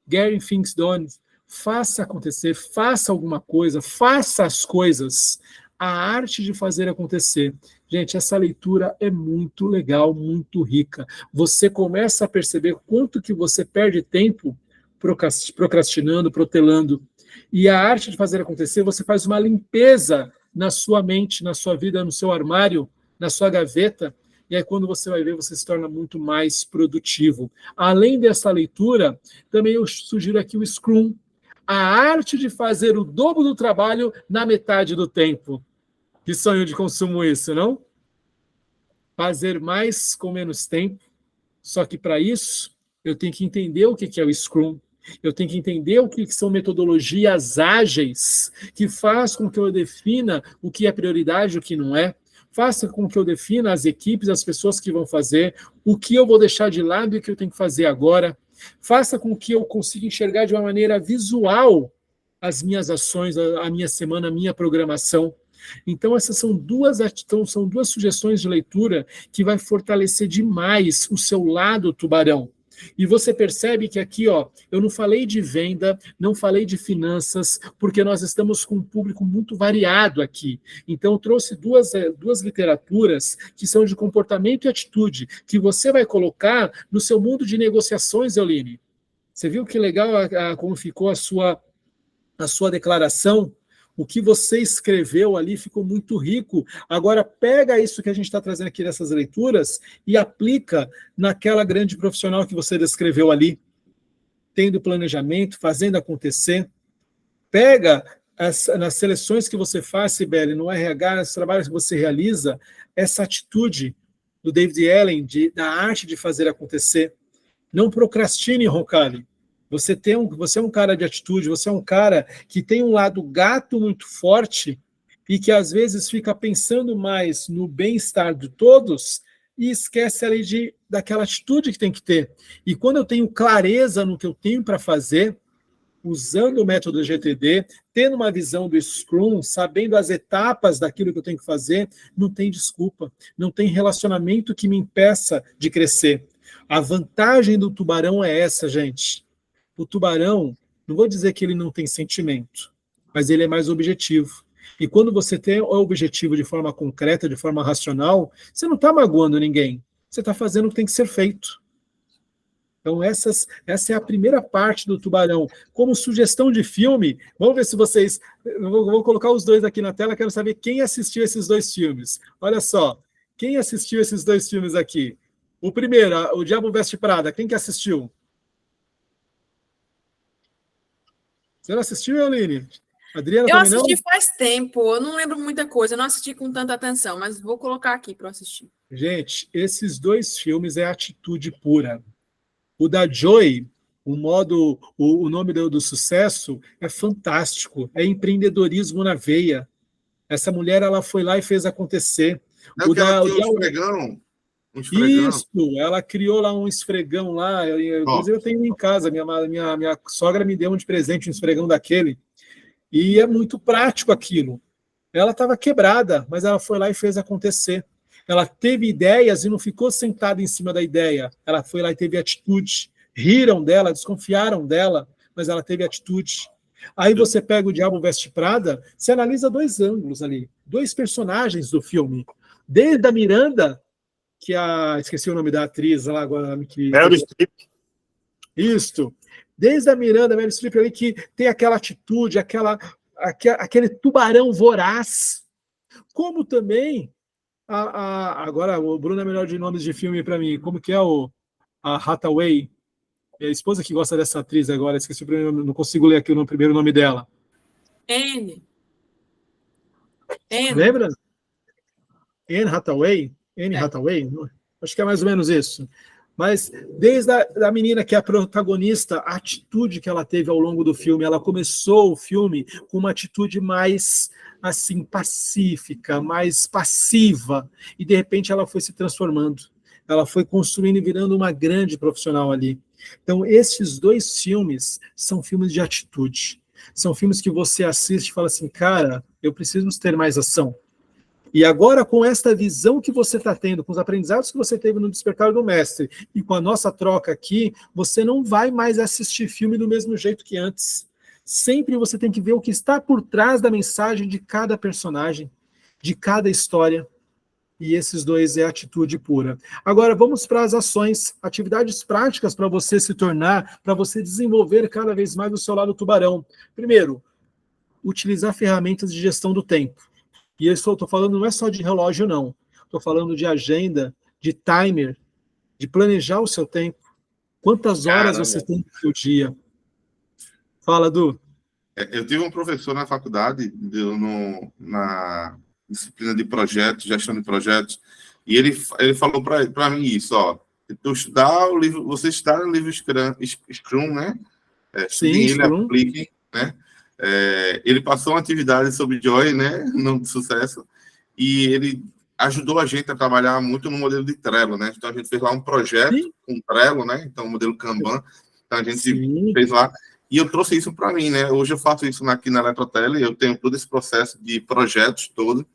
Getting Things Done. Faça acontecer, faça alguma coisa, faça as coisas. A Arte de Fazer Acontecer. Gente, essa leitura é muito legal, muito rica. Você começa a perceber quanto que você perde tempo procrastinando, protelando. E a Arte de Fazer Acontecer, você faz uma limpeza na sua mente, na sua vida, no seu armário, na sua gaveta, e aí quando você vai ver, você se torna muito mais produtivo. Além dessa leitura, também eu sugiro aqui o Scrum, a arte de fazer o dobro do trabalho na metade do tempo. Que sonho de consumo isso, não? Fazer mais com menos tempo. Só que para isso, eu tenho que entender o que é o Scrum. Eu tenho que entender o que são metodologias ágeis, que faz com que eu defina o que é prioridade e o que não é. Faça com que eu defina as equipes, as pessoas que vão fazer, o que eu vou deixar de lado e o que eu tenho que fazer agora. Faça com que eu consiga enxergar de uma maneira visual as minhas ações, a minha semana, a minha programação. Então, essas são duas sugestões de leitura que vai fortalecer demais o seu lado tubarão. E você percebe que aqui, ó, eu não falei de venda, não falei de finanças, porque nós estamos com um público muito variado aqui. Então, eu trouxe duas literaturas que são de comportamento e atitude, que você vai colocar no seu mundo de negociações, Euline. Você viu que legal como ficou a sua declaração? O que você escreveu ali ficou muito rico. Agora, pega isso que a gente está trazendo aqui nessas leituras e aplica naquela grande profissional que você descreveu ali, tendo planejamento, fazendo acontecer. Pega nas seleções que você faz, Sibeli, no RH, nos trabalhos que você realiza, essa atitude do David Allen, da arte de fazer acontecer. Não procrastine, Roncalli. Você é um cara de atitude, você é um cara que tem um lado gato muito forte e que às vezes fica pensando mais no bem-estar de todos e esquece ali daquela atitude que tem que ter. E quando eu tenho clareza no que eu tenho para fazer, usando o método GTD, tendo uma visão do Scrum, sabendo as etapas daquilo que eu tenho que fazer, não tem desculpa, não tem relacionamento que me impeça de crescer. A vantagem do tubarão é essa, gente. O tubarão, não vou dizer que ele não tem sentimento, mas ele é mais objetivo. E quando você tem o objetivo de forma concreta, de forma racional, você não está magoando ninguém. Você está fazendo o que tem que ser feito. Então, essa é a primeira parte do tubarão. Como sugestão de filme, vamos ver se vocês... Eu vou colocar os dois aqui na tela, quero saber quem assistiu esses dois filmes. Olha só, quem assistiu esses dois filmes aqui? O primeiro, O Diabo Veste Prada, quem que assistiu? Você não assistiu, Euline? Adriana, Eu também não? assisti faz tempo, eu não lembro muita coisa, eu não assisti com tanta atenção, mas vou colocar aqui para assistir. Gente, esses dois filmes é atitude pura. O da Joy, o nome do sucesso é fantástico, é empreendedorismo na veia. Essa mulher, ela foi lá e fez acontecer. Não, um esfregão. Isso, ela criou lá um esfregão lá, inclusive eu tenho em casa, minha sogra me deu de presente um esfregão daquele, e é muito prático aquilo. Ela estava quebrada, mas ela foi lá e fez acontecer. Ela teve ideias e não ficou sentada em cima da ideia, ela foi lá e teve atitude. Riram dela, desconfiaram dela, mas ela teve atitude. Aí você pega O Diabo Veste Prada, você analisa dois ângulos ali, dois personagens do filme, desde a Miranda, que esqueci o nome da atriz lá agora. Meryl Streep. Isso. Desde a Miranda, Meryl Streep ali, que tem aquela atitude, aquele tubarão voraz. Como também, agora o Bruno é melhor de nomes de filme para mim, como que é a Hathaway, a esposa que gosta dessa atriz agora, esqueci o primeiro nome, não consigo ler aqui o primeiro nome dela. Anne. Lembra? Anne Hathaway? Anne Hathaway? Acho que é mais ou menos isso. Mas desde a menina que é a protagonista, a atitude que ela teve ao longo do filme, ela começou o filme com uma atitude mais assim pacífica, mais passiva, e de repente ela foi se transformando. Ela foi construindo e virando uma grande profissional ali. Então, esses dois filmes são filmes de atitude. São filmes que você assiste e fala assim, cara, eu preciso ter mais ação. E agora, com esta visão que você está tendo, com os aprendizados que você teve no Despertar do Mestre, e com a nossa troca aqui, você não vai mais assistir filme do mesmo jeito que antes. Sempre você tem que ver o que está por trás da mensagem de cada personagem, de cada história. E esses dois é atitude pura. Agora, vamos para as ações, atividades práticas para você se tornar, para você desenvolver cada vez mais o seu lado tubarão. Primeiro, utilizar ferramentas de gestão do tempo. E eu estou falando não é só de relógio, não. Estou falando de agenda, de timer, de planejar o seu tempo. Quantas horas você tem no seu dia? Fala, Du. Eu tive um professor na faculdade, na disciplina de projetos, gestão de projetos, e ele falou para mim isso, ó, você está no livro Scrum, né? Estudem ele, Scrum. apliquem, né? Ele passou uma atividade sobre Joy, né? Não de sucesso, e ele ajudou a gente a trabalhar muito no modelo de Trello, né? Então a gente fez lá um projeto com Trello, né? Então o modelo Kanban, então a gente fez lá, e eu trouxe isso para mim, né? Hoje eu faço isso aqui na Eletrotele, eu tenho todo esse processo de projetos todo,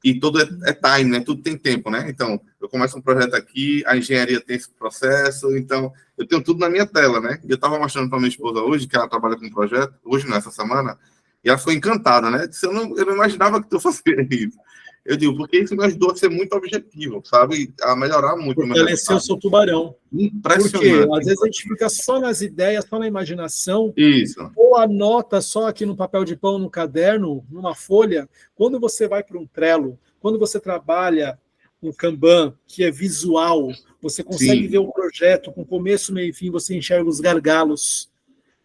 e tudo é time, né? Tudo tem tempo, né? Então, eu começo um projeto aqui, a engenharia tem esse processo, então, eu tenho tudo na minha tela, né? E eu estava mostrando para minha esposa hoje, que ela trabalha com um projeto, hoje, nessa semana, e ela ficou encantada, né? Disse, eu não imaginava que tu fazia isso. Eu digo, porque isso me ajudou a ser muito objetivo, sabe? A melhorar muito. Fortalecer o seu tubarão. Impressionante. Porque às vezes a gente fica só nas ideias, só na imaginação. Isso. Ou anota só aqui no papel de pão, no caderno, numa folha. Quando você vai para um Trello, quando você trabalha um Kanban, que é visual, você consegue ver o projeto com começo, meio e fim, você enxerga os gargalos.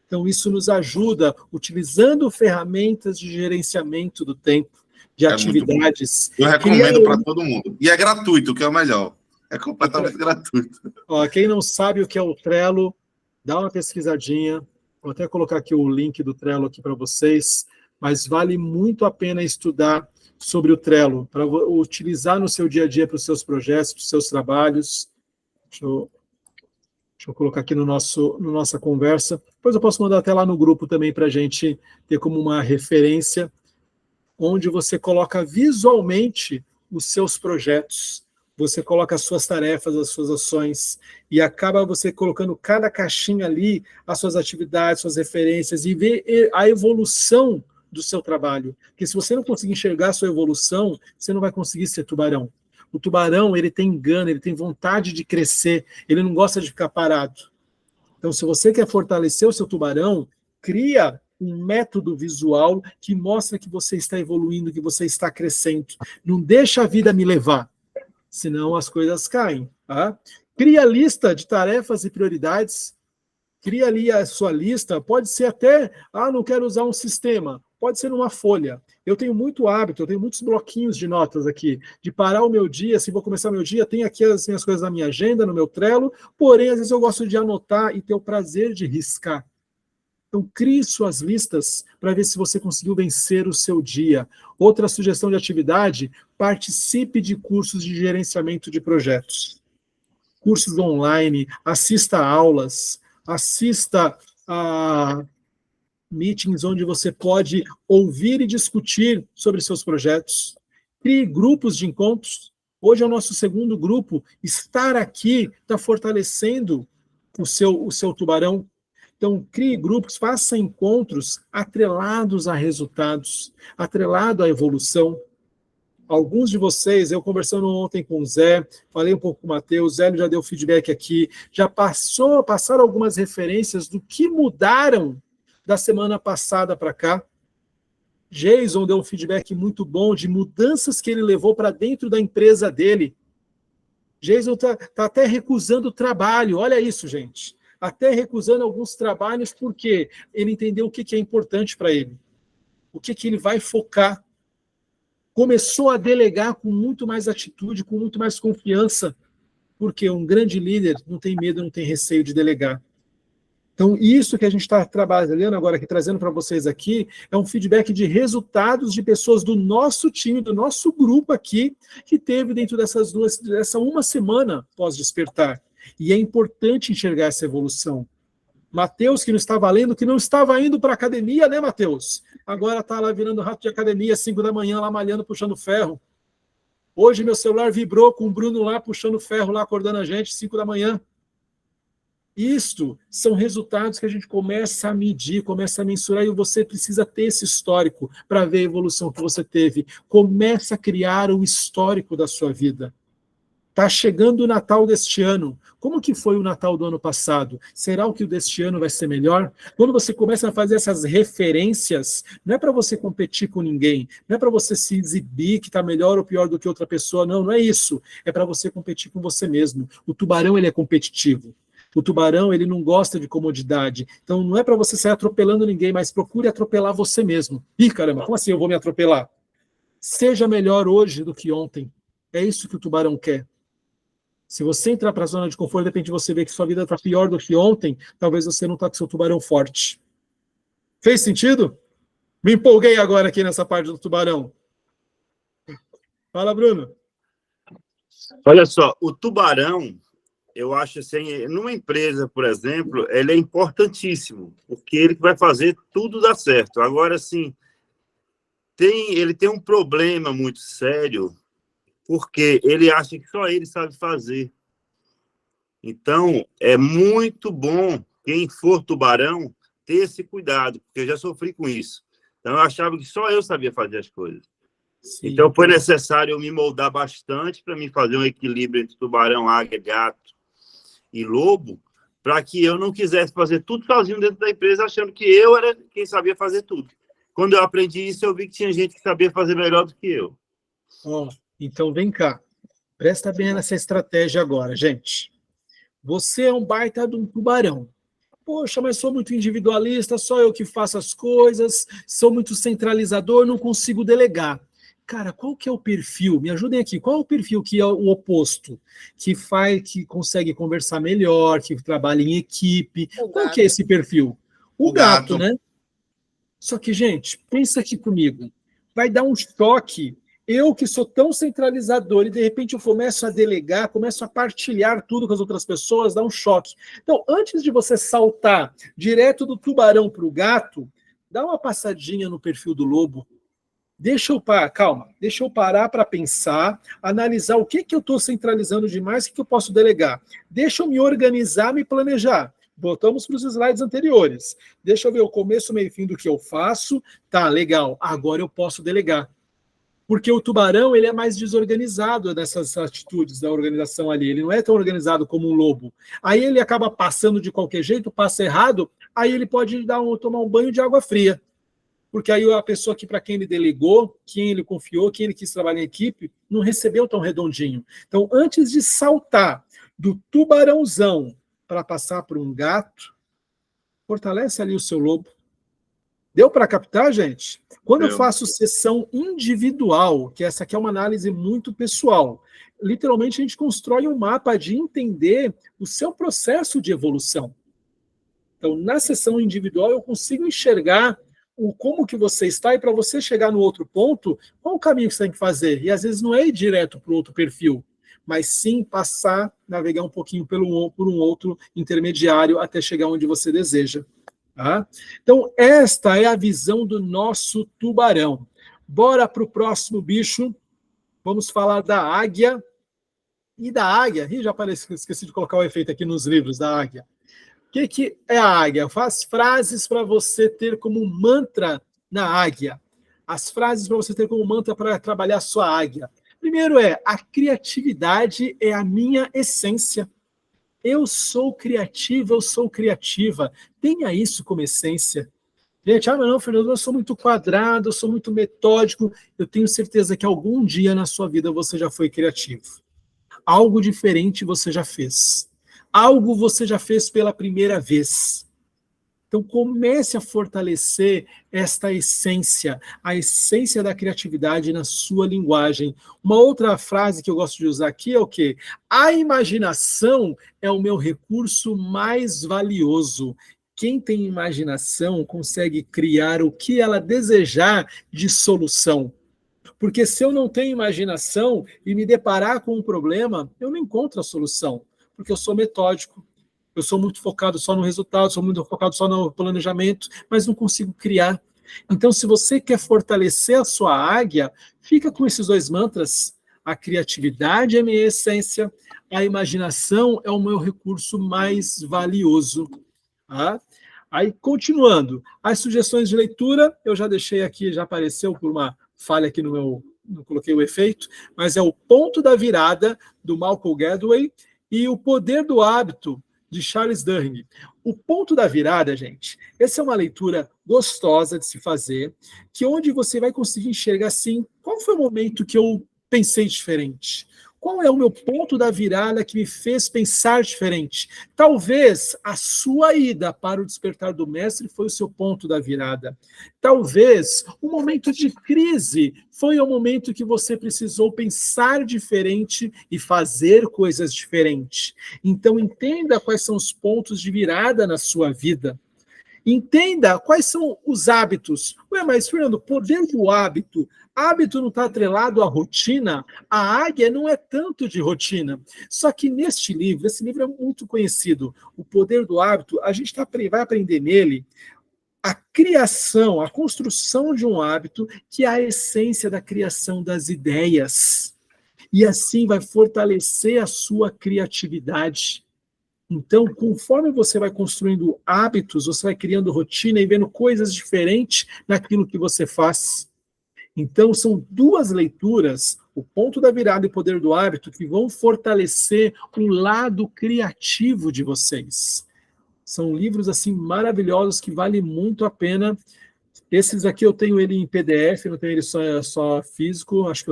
Então, isso nos ajuda, utilizando ferramentas de gerenciamento do tempo, de atividades. Eu recomendo para todo mundo. E é gratuito, o que é o melhor. É completamente gratuito. Ó, quem não sabe o que é o Trello, dá uma pesquisadinha. Vou até colocar aqui o link do Trello aqui para vocês, mas vale muito a pena estudar sobre o Trello, para utilizar no seu dia a dia para os seus projetos, para os seus trabalhos. Deixa eu colocar aqui no nossa conversa. Depois eu posso mandar até lá no grupo também para a gente ter como uma referência, onde você coloca visualmente os seus projetos, você coloca as suas tarefas, as suas ações, e acaba você colocando cada caixinha ali, as suas atividades, suas referências, e ver a evolução do seu trabalho. Porque se você não conseguir enxergar a sua evolução, você não vai conseguir ser tubarão. O tubarão, ele tem gana, ele tem vontade de crescer, ele não gosta de ficar parado. Então, se você quer fortalecer o seu tubarão, cria um método visual que mostra que você está evoluindo, que você está crescendo. Não deixa a vida me levar, senão as coisas caem. Tá? Cria a lista de tarefas e prioridades, cria ali a sua lista, pode ser até, não quero usar um sistema, pode ser uma folha. Eu tenho muito hábito, eu tenho muitos bloquinhos de notas aqui, de parar o meu dia, se vou começar meu dia, tem aqui as minhas coisas na minha agenda, no meu Trello, porém, às vezes eu gosto de anotar e ter o prazer de riscar. Então, crie suas listas para ver se você conseguiu vencer o seu dia. Outra sugestão de atividade, participe de cursos de gerenciamento de projetos. Cursos online, assista a aulas, assista a meetings onde você pode ouvir e discutir sobre seus projetos. Crie grupos de encontros. Hoje é o nosso segundo grupo. Estar aqui está fortalecendo o seu tubarão. Então, crie grupos, faça encontros atrelados a resultados, atrelado à evolução. Alguns de vocês, eu conversando ontem com o Zé, falei um pouco com o Matheus, o Zé já deu feedback aqui, já passaram algumas referências do que mudaram da semana passada para cá. Jason deu um feedback muito bom de mudanças que ele levou para dentro da empresa dele. Jason está até recusando o trabalho, olha isso, gente. Até recusando alguns trabalhos, porque ele entendeu o que é importante para ele, o que ele vai focar. Começou a delegar com muito mais atitude, com muito mais confiança, porque um grande líder não tem medo, não tem receio de delegar. Então, isso que a gente está trabalhando agora aqui, trazendo para vocês aqui, é um feedback de resultados de pessoas do nosso time, do nosso grupo aqui, que teve dentro dessa uma semana pós-despertar. E é importante enxergar essa evolução. Matheus, que não estava lendo, que não estava indo para a academia, né, Matheus? Agora está lá virando rato de academia, 5 da manhã, lá malhando, puxando ferro. Hoje meu celular vibrou com o Bruno lá, puxando ferro, lá acordando a gente, 5 da manhã. Isto são resultados que a gente começa a medir, começa a mensurar, e você precisa ter esse histórico para ver a evolução que você teve. Começa a criar o histórico da sua vida. Está chegando o Natal deste ano. Como que foi o Natal do ano passado? Será que o deste ano vai ser melhor? Quando você começa a fazer essas referências, não é para você competir com ninguém, não é para você se exibir que está melhor ou pior do que outra pessoa, não é isso. É para você competir com você mesmo. O tubarão, ele é competitivo. O tubarão, ele não gosta de comodidade. Então, não é para você sair atropelando ninguém, mas procure atropelar você mesmo. Ih, caramba, como assim eu vou me atropelar? Seja melhor hoje do que ontem. É isso que o tubarão quer. Se você entrar para a zona de conforto, de repente você vê que sua vida está pior do que ontem, talvez você não está com seu tubarão forte. Fez sentido? Me empolguei agora aqui nessa parte do tubarão. Fala, Bruno. Olha só, o tubarão, eu acho assim, numa empresa, por exemplo, ele é importantíssimo, porque ele vai fazer tudo dar certo. Agora, assim, ele tem um problema muito sério, porque ele acha que só ele sabe fazer. Então, é muito bom quem for tubarão ter esse cuidado, porque eu já sofri com isso. Então, eu achava que só eu sabia fazer as coisas. Sim. Então, foi necessário eu me moldar bastante para me fazer um equilíbrio entre tubarão, águia, gato e lobo, para que eu não quisesse fazer tudo sozinho dentro da empresa, achando que eu era quem sabia fazer tudo. Quando eu aprendi isso, eu vi que tinha gente que sabia fazer melhor do que eu. Então, vem cá. Presta bem nessa estratégia agora, gente. Você é um baita de um tubarão. Poxa, mas sou muito individualista, só eu que faço as coisas, sou muito centralizador, não consigo delegar. Cara, qual que é o perfil? Me ajudem aqui. Qual é o perfil que é o oposto? Que consegue conversar melhor, que trabalha em equipe. Qual que é esse perfil? O gato, né? Só que, gente, pensa aqui comigo. Vai dar um choque. Eu que sou tão centralizador e de repente eu começo a delegar, começo a partilhar tudo com as outras pessoas, dá um choque. Então, antes de você saltar direto do tubarão para o gato, dá uma passadinha no perfil do lobo. Deixa eu parar para pensar, analisar o que eu estou centralizando demais, o que eu posso delegar. Deixa eu me organizar, me planejar. Voltamos para os slides anteriores. Deixa eu ver o começo, meio e fim do que eu faço. Tá, legal. Agora eu posso delegar. Porque o tubarão ele é mais desorganizado nessas atitudes da organização ali. Ele não é tão organizado como um lobo. Aí ele acaba passando de qualquer jeito, passa errado, aí ele pode tomar um banho de água fria. Porque aí a pessoa para quem ele delegou, quem ele confiou, quem ele quis trabalhar em equipe, não recebeu tão redondinho. Então, antes de saltar do tubarãozão para passar por um gato, fortalece ali o seu lobo. Deu para captar, gente? Quando eu faço sessão individual, que essa aqui é uma análise muito pessoal, literalmente a gente constrói um mapa de entender o seu processo de evolução. Então, na sessão individual, eu consigo enxergar como que você está, e para você chegar no outro ponto, qual o caminho que você tem que fazer? E às vezes não é ir direto para o outro perfil, mas sim navegar um pouquinho por um outro intermediário até chegar onde você deseja. Tá? Então, esta é a visão do nosso tubarão. Bora para o próximo bicho. Vamos falar da águia. E da águia, esqueci de colocar o efeito aqui nos livros da águia. O que é a águia? Faz frases para você ter como mantra na águia. As frases para você ter como mantra para trabalhar a sua águia. Primeiro a criatividade é a minha essência. Eu sou criativo, eu sou criativa. Tenha isso como essência. Gente, mas não, Fernando, eu sou muito quadrado, eu sou muito metódico. Eu tenho certeza que algum dia na sua vida você já foi criativo. Algo diferente você já fez. Algo você já fez pela primeira vez. Então comece a fortalecer esta essência, a essência da criatividade na sua linguagem. Uma outra frase que eu gosto de usar aqui é o quê? A imaginação é o meu recurso mais valioso. Quem tem imaginação consegue criar o que ela desejar de solução. Porque se eu não tenho imaginação e me deparar com um problema, eu não encontro a solução, porque eu sou metódico. Eu sou muito focado só no resultado, sou muito focado só no planejamento, mas não consigo criar. Então, se você quer fortalecer a sua águia, fica com esses dois mantras. A criatividade é a minha essência, a imaginação é o meu recurso mais valioso. Tá? Aí, continuando, as sugestões de leitura, eu já deixei aqui, já apareceu por uma falha aqui não coloquei o efeito, mas é O Ponto da Virada, do Malcolm Gladwell, e O Poder do Hábito, de Charles Duhigg. O Ponto da Virada, gente, essa é uma leitura gostosa de se fazer, que onde você vai conseguir enxergar assim, qual foi o momento que eu pensei diferente? Qual é o meu ponto da virada que me fez pensar diferente? Talvez a sua ida para o despertar do mestre foi o seu ponto da virada. Talvez o momento de crise foi o momento que você precisou pensar diferente e fazer coisas diferentes. Então, entenda quais são os pontos de virada na sua vida. Entenda quais são os hábitos. Ué, mas, Fernando, poder do hábito. Hábito não está atrelado à rotina. A águia não é tanto de rotina. Só que neste livro, esse livro é muito conhecido, O Poder do Hábito, a gente vai aprender nele a criação, a construção de um hábito, que é a essência da criação das ideias. E assim vai fortalecer a sua criatividade. Então, conforme você vai construindo hábitos, você vai criando rotina e vendo coisas diferentes naquilo que você faz. Então, são duas leituras, O Ponto da Virada e O Poder do Hábito, que vão fortalecer o lado criativo de vocês. São livros, assim, maravilhosos, que vale muito a pena. Esses aqui eu tenho ele em PDF, não tenho ele só físico. Acho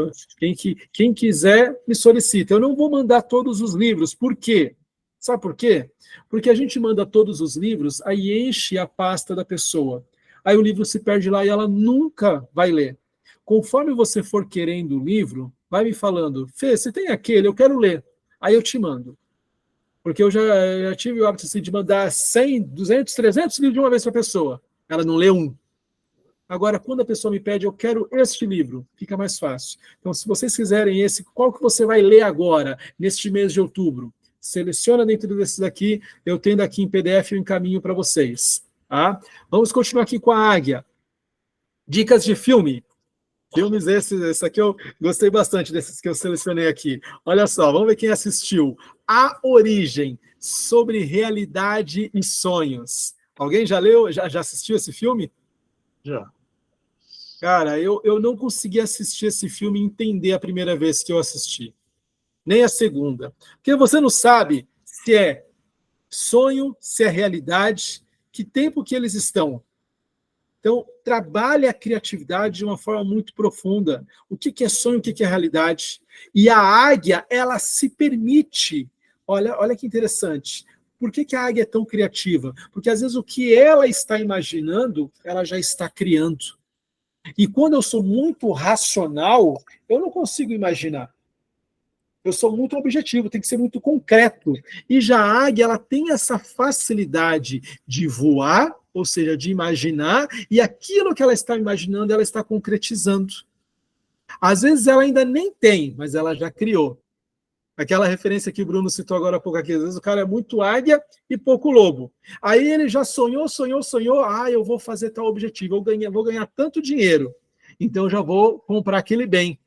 que quem quiser, me solicita. Eu não vou mandar todos os livros. Por quê? Sabe por quê? Porque a gente manda todos os livros, aí enche a pasta da pessoa. Aí o livro se perde lá e ela nunca vai ler. Conforme você for querendo o livro, vai me falando, Fê, você tem aquele, eu quero ler. Aí eu te mando. Porque eu já tive o hábito assim, de mandar 100, 200, 300 livros de uma vez para a pessoa. Ela não lê um. Agora, quando a pessoa me pede, eu quero este livro, fica mais fácil. Então, se vocês quiserem esse, qual que você vai ler agora, neste mês de outubro? Seleciona dentro desses aqui, eu tendo aqui em PDF e eu encaminho para vocês. Tá? Vamos continuar aqui com a águia. Dicas de filme. Filmes esse aqui eu gostei bastante desses que eu selecionei aqui. Olha só, vamos ver quem assistiu. A Origem, sobre realidade e sonhos. Alguém já leu, já assistiu esse filme? Já. Cara, eu não consegui assistir esse filme e entender a primeira vez que eu assisti. Nem a segunda. Porque você não sabe se é sonho, se é realidade, que tempo que eles estão. Então, trabalhe a criatividade de uma forma muito profunda. O que é sonho, o que é realidade? E a águia, ela se permite. Olha que interessante. Por que a águia é tão criativa? Porque às vezes o que ela está imaginando, ela já está criando. E quando eu sou muito racional, eu não consigo imaginar. Eu sou muito objetivo, tem que ser muito concreto. E já a águia, ela tem essa facilidade de voar, ou seja, de imaginar, e aquilo que ela está imaginando, ela está concretizando. Às vezes ela ainda nem tem, mas ela já criou. Aquela referência que o Bruno citou agora há pouco aqui, às vezes o cara é muito águia e pouco lobo. Aí ele já sonhou, eu vou fazer tal objetivo, vou ganhar tanto dinheiro, então eu já vou comprar aquele bem.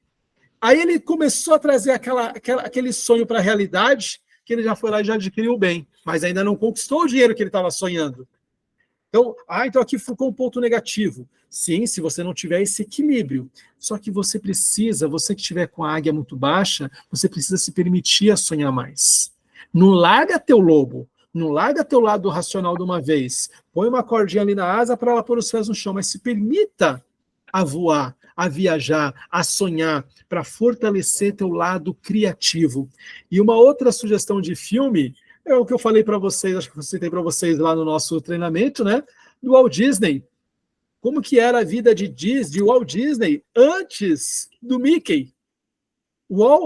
Aí ele começou a trazer aquele sonho para a realidade, que ele já foi lá e já adquiriu o bem, mas ainda não conquistou o dinheiro que ele estava sonhando. Então aqui ficou um ponto negativo. Sim, se você não tiver esse equilíbrio. Só que você que estiver com a águia muito baixa, você precisa se permitir a sonhar mais. Não larga teu lobo, não larga teu lado racional de uma vez. Põe uma cordinha ali na asa para ela pôr os pés no chão, mas se permita a voar, a viajar, a sonhar, para fortalecer teu lado criativo. E uma outra sugestão de filme é o que eu falei para vocês, acho que eu citei para vocês lá no nosso treinamento, né? Do Walt Disney. Como que era a vida de Walt Disney antes do Mickey?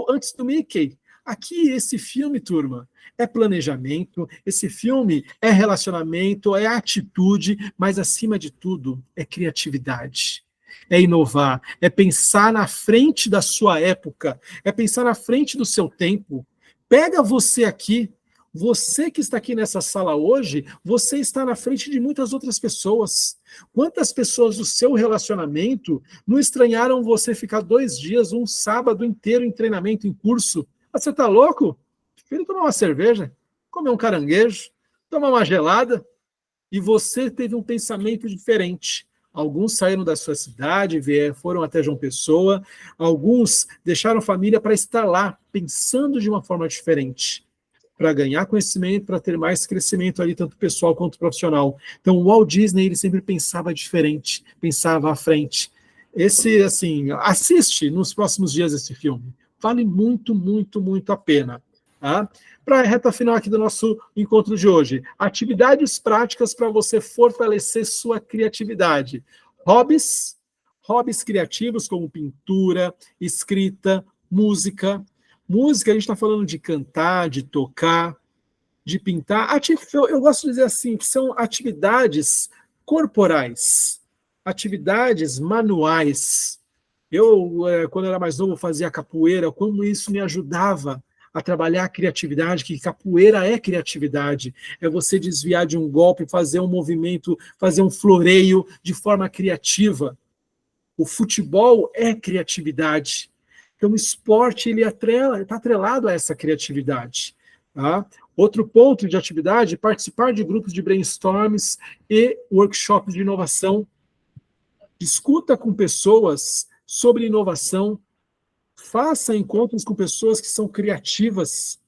Antes do Mickey. Aqui, esse filme, turma, é planejamento, esse filme é relacionamento, é atitude, mas, acima de tudo, é criatividade. É inovar, é pensar na frente da sua época, é pensar na frente do seu tempo. Pega você aqui, você que está aqui nessa sala hoje, você está na frente de muitas outras pessoas. Quantas pessoas do seu relacionamento não estranharam você ficar 2 dias, um sábado inteiro em treinamento, em curso? Você está louco? Prefiro tomar uma cerveja, comer um caranguejo, tomar uma gelada, e você teve um pensamento diferente. Alguns saíram da sua cidade, foram até João Pessoa, alguns deixaram família para estar lá, pensando de uma forma diferente, para ganhar conhecimento, para ter mais crescimento ali, tanto pessoal quanto profissional. Então, o Walt Disney, ele sempre pensava diferente, pensava à frente. Assiste nos próximos dias esse filme, vale muito, muito, muito a pena. Tá? Para a reta final aqui do nosso encontro de hoje, atividades práticas para você fortalecer sua criatividade. Hobbies criativos como pintura, escrita, música. Música, a gente está falando de cantar, de tocar, de pintar. Eu gosto de dizer assim, que são atividades corporais, atividades manuais. Eu, quando era mais novo, fazia capoeira, como isso me ajudava a trabalhar a criatividade, que capoeira é criatividade, é você desviar de um golpe, fazer um movimento, fazer um floreio de forma criativa. O futebol é criatividade. Então, o esporte ele está atrelado a essa criatividade. Tá? Outro ponto de atividade, participar de grupos de brainstorms e workshops de inovação. Discuta com pessoas sobre inovação, faça encontros com pessoas que são criativas,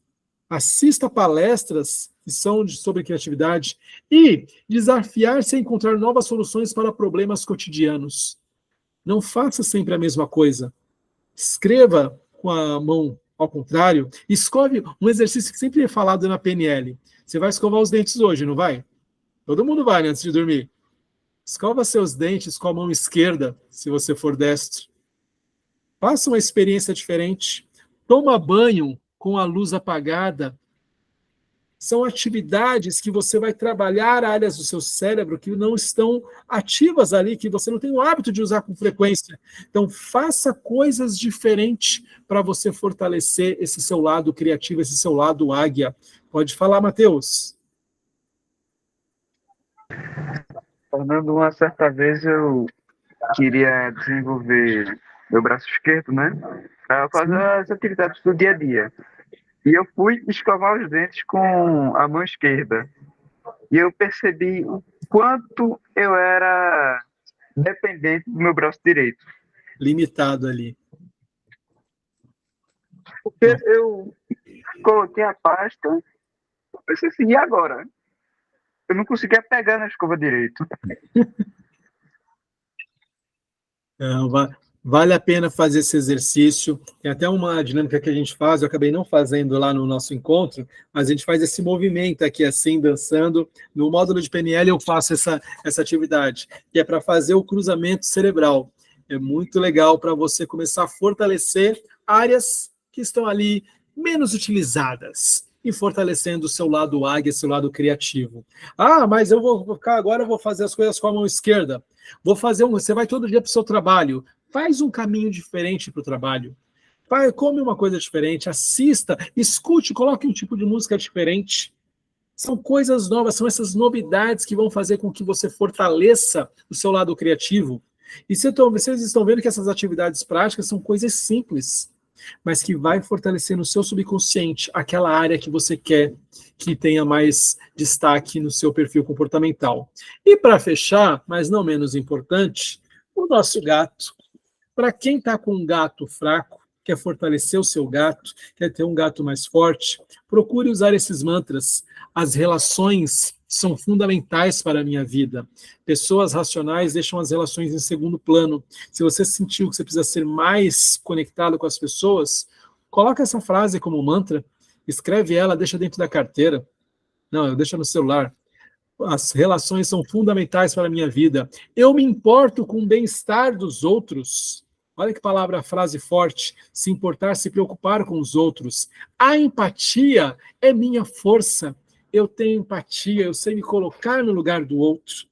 assista palestras que são sobre criatividade e desafiar-se a encontrar novas soluções para problemas cotidianos. Não faça sempre a mesma coisa. Escreva com a mão ao contrário. Escove um exercício que sempre é falado na PNL. Você vai escovar os dentes hoje, não vai? Todo mundo vai, né, antes de dormir. Escova seus dentes com a mão esquerda, se você for destro. Faça uma experiência diferente. Toma banho com a luz apagada. São atividades que você vai trabalhar áreas do seu cérebro que não estão ativas ali, que você não tem o hábito de usar com frequência. Então, faça coisas diferentes para você fortalecer esse seu lado criativo, esse seu lado águia. Pode falar, Matheus. Fernando, uma certa vez eu queria desenvolver meu braço esquerdo, né? Para fazer as atividades do dia a dia. E eu fui escovar os dentes com a mão esquerda. E eu percebi o quanto eu era dependente do meu braço direito. Limitado ali. Porque eu coloquei a pasta, eu pensei assim, e agora? Eu não conseguia pegar na escova direito. Vale a pena fazer esse exercício. Tem até uma dinâmica que a gente faz, eu acabei não fazendo lá no nosso encontro, mas a gente faz esse movimento aqui assim, dançando. No módulo de PNL eu faço essa atividade, que é para fazer o cruzamento cerebral. É muito legal para você começar a fortalecer áreas que estão ali menos utilizadas e fortalecendo o seu lado águia, seu lado criativo. Ah, mas eu vou ficar agora, eu vou fazer as coisas com a mão esquerda. Você vai todo dia para o seu trabalho. Faz um caminho diferente para o trabalho. Come uma coisa diferente, assista, escute, coloque um tipo de música diferente. São coisas novas, são essas novidades que vão fazer com que você fortaleça o seu lado criativo. E vocês estão vendo que essas atividades práticas são coisas simples, mas que vai fortalecer no seu subconsciente aquela área que você quer que tenha mais destaque no seu perfil comportamental. E para fechar, mas não menos importante, o nosso gato. Para quem está com um gato fraco, quer fortalecer o seu gato, quer ter um gato mais forte, procure usar esses mantras. As relações são fundamentais para a minha vida. Pessoas racionais deixam as relações em segundo plano. Se você sentiu que você precisa ser mais conectado com as pessoas, coloca essa frase como mantra, escreve ela, deixa dentro da carteira. Não, deixa no celular. As relações são fundamentais para a minha vida. Eu me importo com o bem-estar dos outros. Olha que palavra, frase forte. Se importar, se preocupar com os outros. A empatia é minha força. Eu tenho empatia, eu sei me colocar no lugar do outro.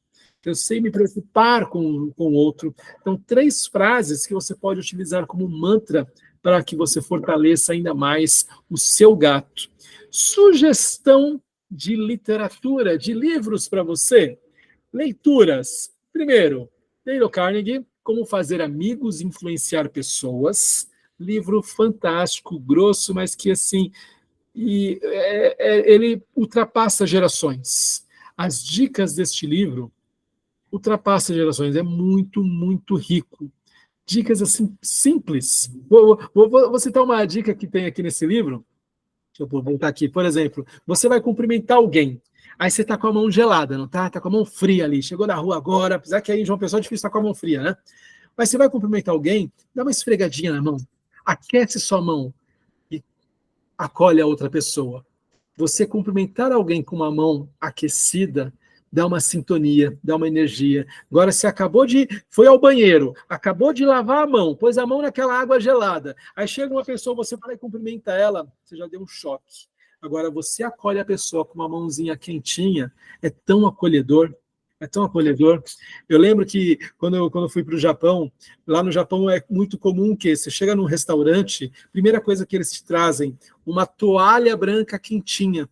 Eu sei me preocupar com o outro. Então, 3 frases que você pode utilizar como mantra para que você fortaleça ainda mais o seu gato. Sugestão de literatura, de livros para você. Leituras. Primeiro, Dale Carnegie, Como Fazer Amigos e Influenciar Pessoas. Livro fantástico, grosso, mas que, assim, ele ultrapassa gerações. As dicas deste livro ultrapassam gerações. É muito, muito rico. Dicas, assim, simples. Vou citar uma dica que tem aqui nesse livro. Deixa eu voltar aqui. Por exemplo, você vai cumprimentar alguém. Aí você está com a mão gelada, não tá? Está com a mão fria ali. Chegou na rua agora, apesar que aí em João Pessoa é difícil estar com a mão fria, né? Mas você vai cumprimentar alguém, dá uma esfregadinha na mão. aquece sua mão e acolhe a outra pessoa. Você cumprimentar alguém com uma mão aquecida dá uma sintonia, dá uma energia. Agora, você foi ao banheiro, acabou de lavar a mão, pôs a mão naquela água gelada, aí chega uma pessoa, você vai e cumprimenta ela, você já deu um choque. Agora, você acolhe a pessoa com uma mãozinha quentinha, é tão acolhedor. É tão acolhedor. Eu lembro que quando eu fui para o Japão, lá no Japão é muito comum que você chega num restaurante, primeira coisa que eles te trazem, uma toalha branca quentinha.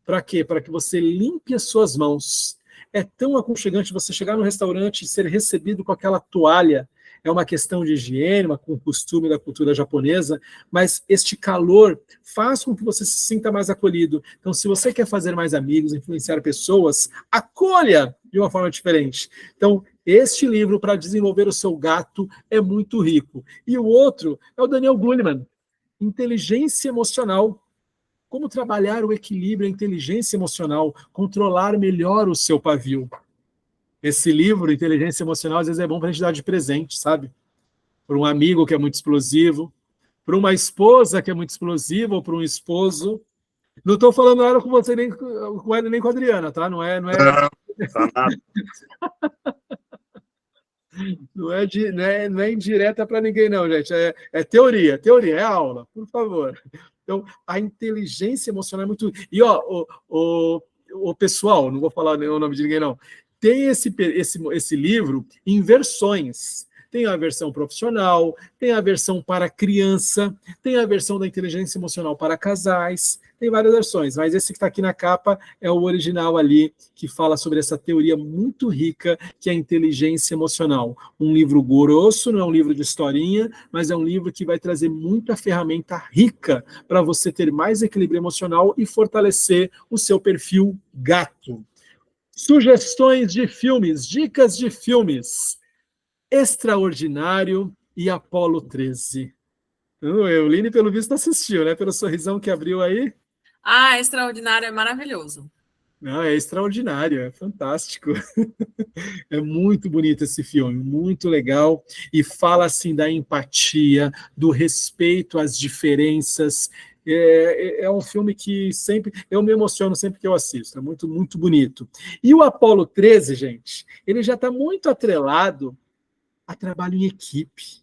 Para quê? Para que você limpe as suas mãos. É tão aconchegante você chegar no restaurante e ser recebido com aquela toalha. É uma questão de higiene, um costume da cultura japonesa, mas este calor faz com que você se sinta mais acolhido. Então, se você quer fazer mais amigos, influenciar pessoas, acolha de uma forma diferente. Então, este livro, para desenvolver o seu gato, é muito rico. E o outro é o Daniel Goleman, Inteligência Emocional. Como trabalhar o equilíbrio, a inteligência emocional, controlar melhor o seu pavio. Esse livro, Inteligência Emocional, às vezes é bom para a gente dar de presente, sabe? Para um amigo que é muito explosivo, para uma esposa que é muito explosiva, ou para um esposo. Não estou falando nada com você, nem com ela, nem com a Adriana, tá? Não é não é indireta para ninguém, não, gente. É teoria, é aula, por favor. Então, a inteligência emocional é muito... E, o pessoal, não vou falar o nome de ninguém, não. Tem esse livro em versões. Tem a versão profissional, tem a versão para criança, tem a versão da inteligência emocional para casais, tem várias versões, mas esse que está aqui na capa é o original ali, que fala sobre essa teoria muito rica, que é a inteligência emocional. Um livro grosso, não é um livro de historinha, mas é um livro que vai trazer muita ferramenta rica para você ter mais equilíbrio emocional e fortalecer o seu perfil gato. Sugestões de filmes, dicas de filmes. Extraordinário e Apolo 13. O Euline, pelo visto, assistiu, né? Pelo sorrisão que abriu aí. Ah, Extraordinário é maravilhoso. Não, é extraordinário, é fantástico. É muito bonito esse filme, muito legal. E fala, assim, da empatia, do respeito às diferenças. É um filme que sempre... Eu me emociono sempre que eu assisto. É muito, muito bonito. E o Apolo 13, gente, ele já está muito atrelado a trabalho em equipe,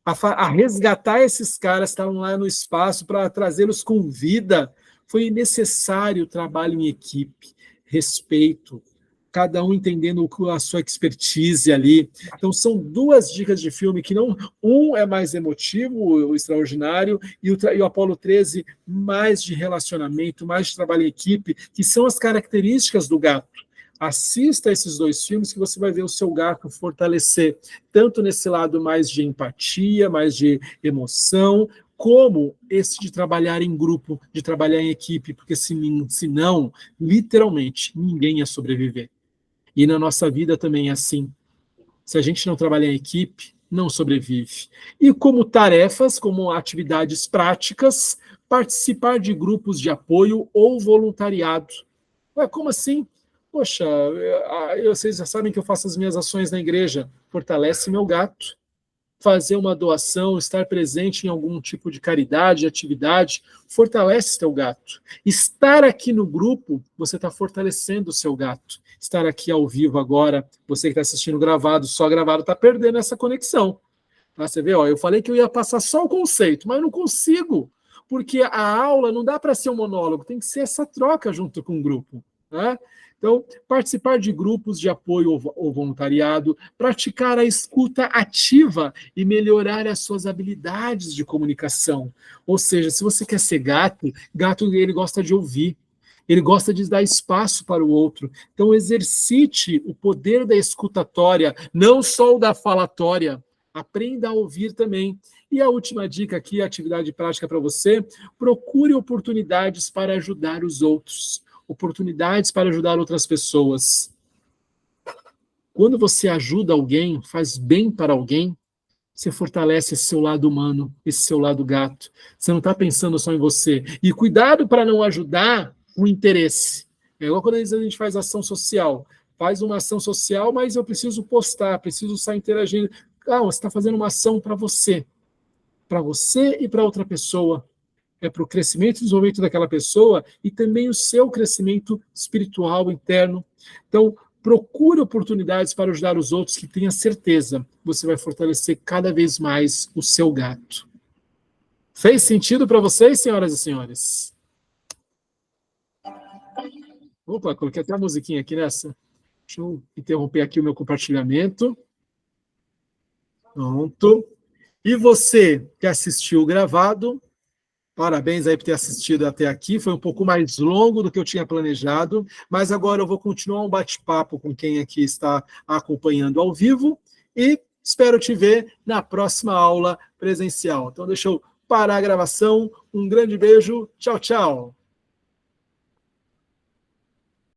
a resgatar esses caras que estavam lá no espaço para trazê-los com vida. Foi necessário trabalho em equipe, respeito, cada um entendendo a sua expertise ali. Então, são duas dicas de filme que não... Um é mais emotivo, o Extraordinário, e o Apolo 13 mais de relacionamento, mais de trabalho em equipe, que são as características do gato. Assista esses dois filmes que você vai ver o seu gato fortalecer, tanto nesse lado mais de empatia, mais de emoção, como esse de trabalhar em grupo, de trabalhar em equipe, porque senão, literalmente, ninguém ia sobreviver. E na nossa vida também é assim. Se a gente não trabalhar em equipe, não sobrevive. E como tarefas, como atividades práticas, participar de grupos de apoio ou voluntariado. Ué, como assim? Poxa, vocês já sabem que eu faço as minhas ações na igreja. Fortalece meu gato. Fazer uma doação, estar presente em algum tipo de caridade, atividade, fortalece teu gato. Estar aqui no grupo, você está fortalecendo o seu gato. Estar aqui ao vivo agora, você que está assistindo gravado, só gravado, está perdendo essa conexão. Tá? Você vê, eu falei que eu ia passar só o conceito, mas eu não consigo, porque a aula não dá para ser um monólogo, tem que ser essa troca junto com o grupo. Né? Então, participar de grupos de apoio ou voluntariado, praticar a escuta ativa e melhorar as suas habilidades de comunicação. Ou seja, se você quer ser gato ele gosta de ouvir, ele gosta de dar espaço para o outro. Então, exercite o poder da escutatória, não só o da falatória. Aprenda a ouvir também. E a última dica aqui, atividade prática para você, procure oportunidades para ajudar os outros. Oportunidades para ajudar outras pessoas. Quando você ajuda alguém, faz bem para alguém, você fortalece esse seu lado humano, esse seu lado gato. Você não está pensando só em você. E cuidado para não ajudar o interesse. É igual quando a gente faz ação social. Faz uma ação social, mas eu preciso postar, preciso sair interagindo. Você está fazendo uma ação para você. para você e para outra pessoa. É para o crescimento e desenvolvimento daquela pessoa e também o seu crescimento espiritual interno. Então, procure oportunidades para ajudar os outros, que tenha certeza, você vai fortalecer cada vez mais o seu gato. Fez sentido para vocês, senhoras e senhores? Opa, coloquei até a musiquinha aqui nessa. Deixa eu interromper aqui o meu compartilhamento. Pronto. E você que assistiu o gravado, parabéns aí por ter assistido até aqui. Foi um pouco mais longo do que eu tinha planejado, mas agora eu vou continuar um bate-papo com quem aqui está acompanhando ao vivo e espero te ver na próxima aula presencial. Então deixa eu parar a gravação. Um grande beijo. Tchau, tchau.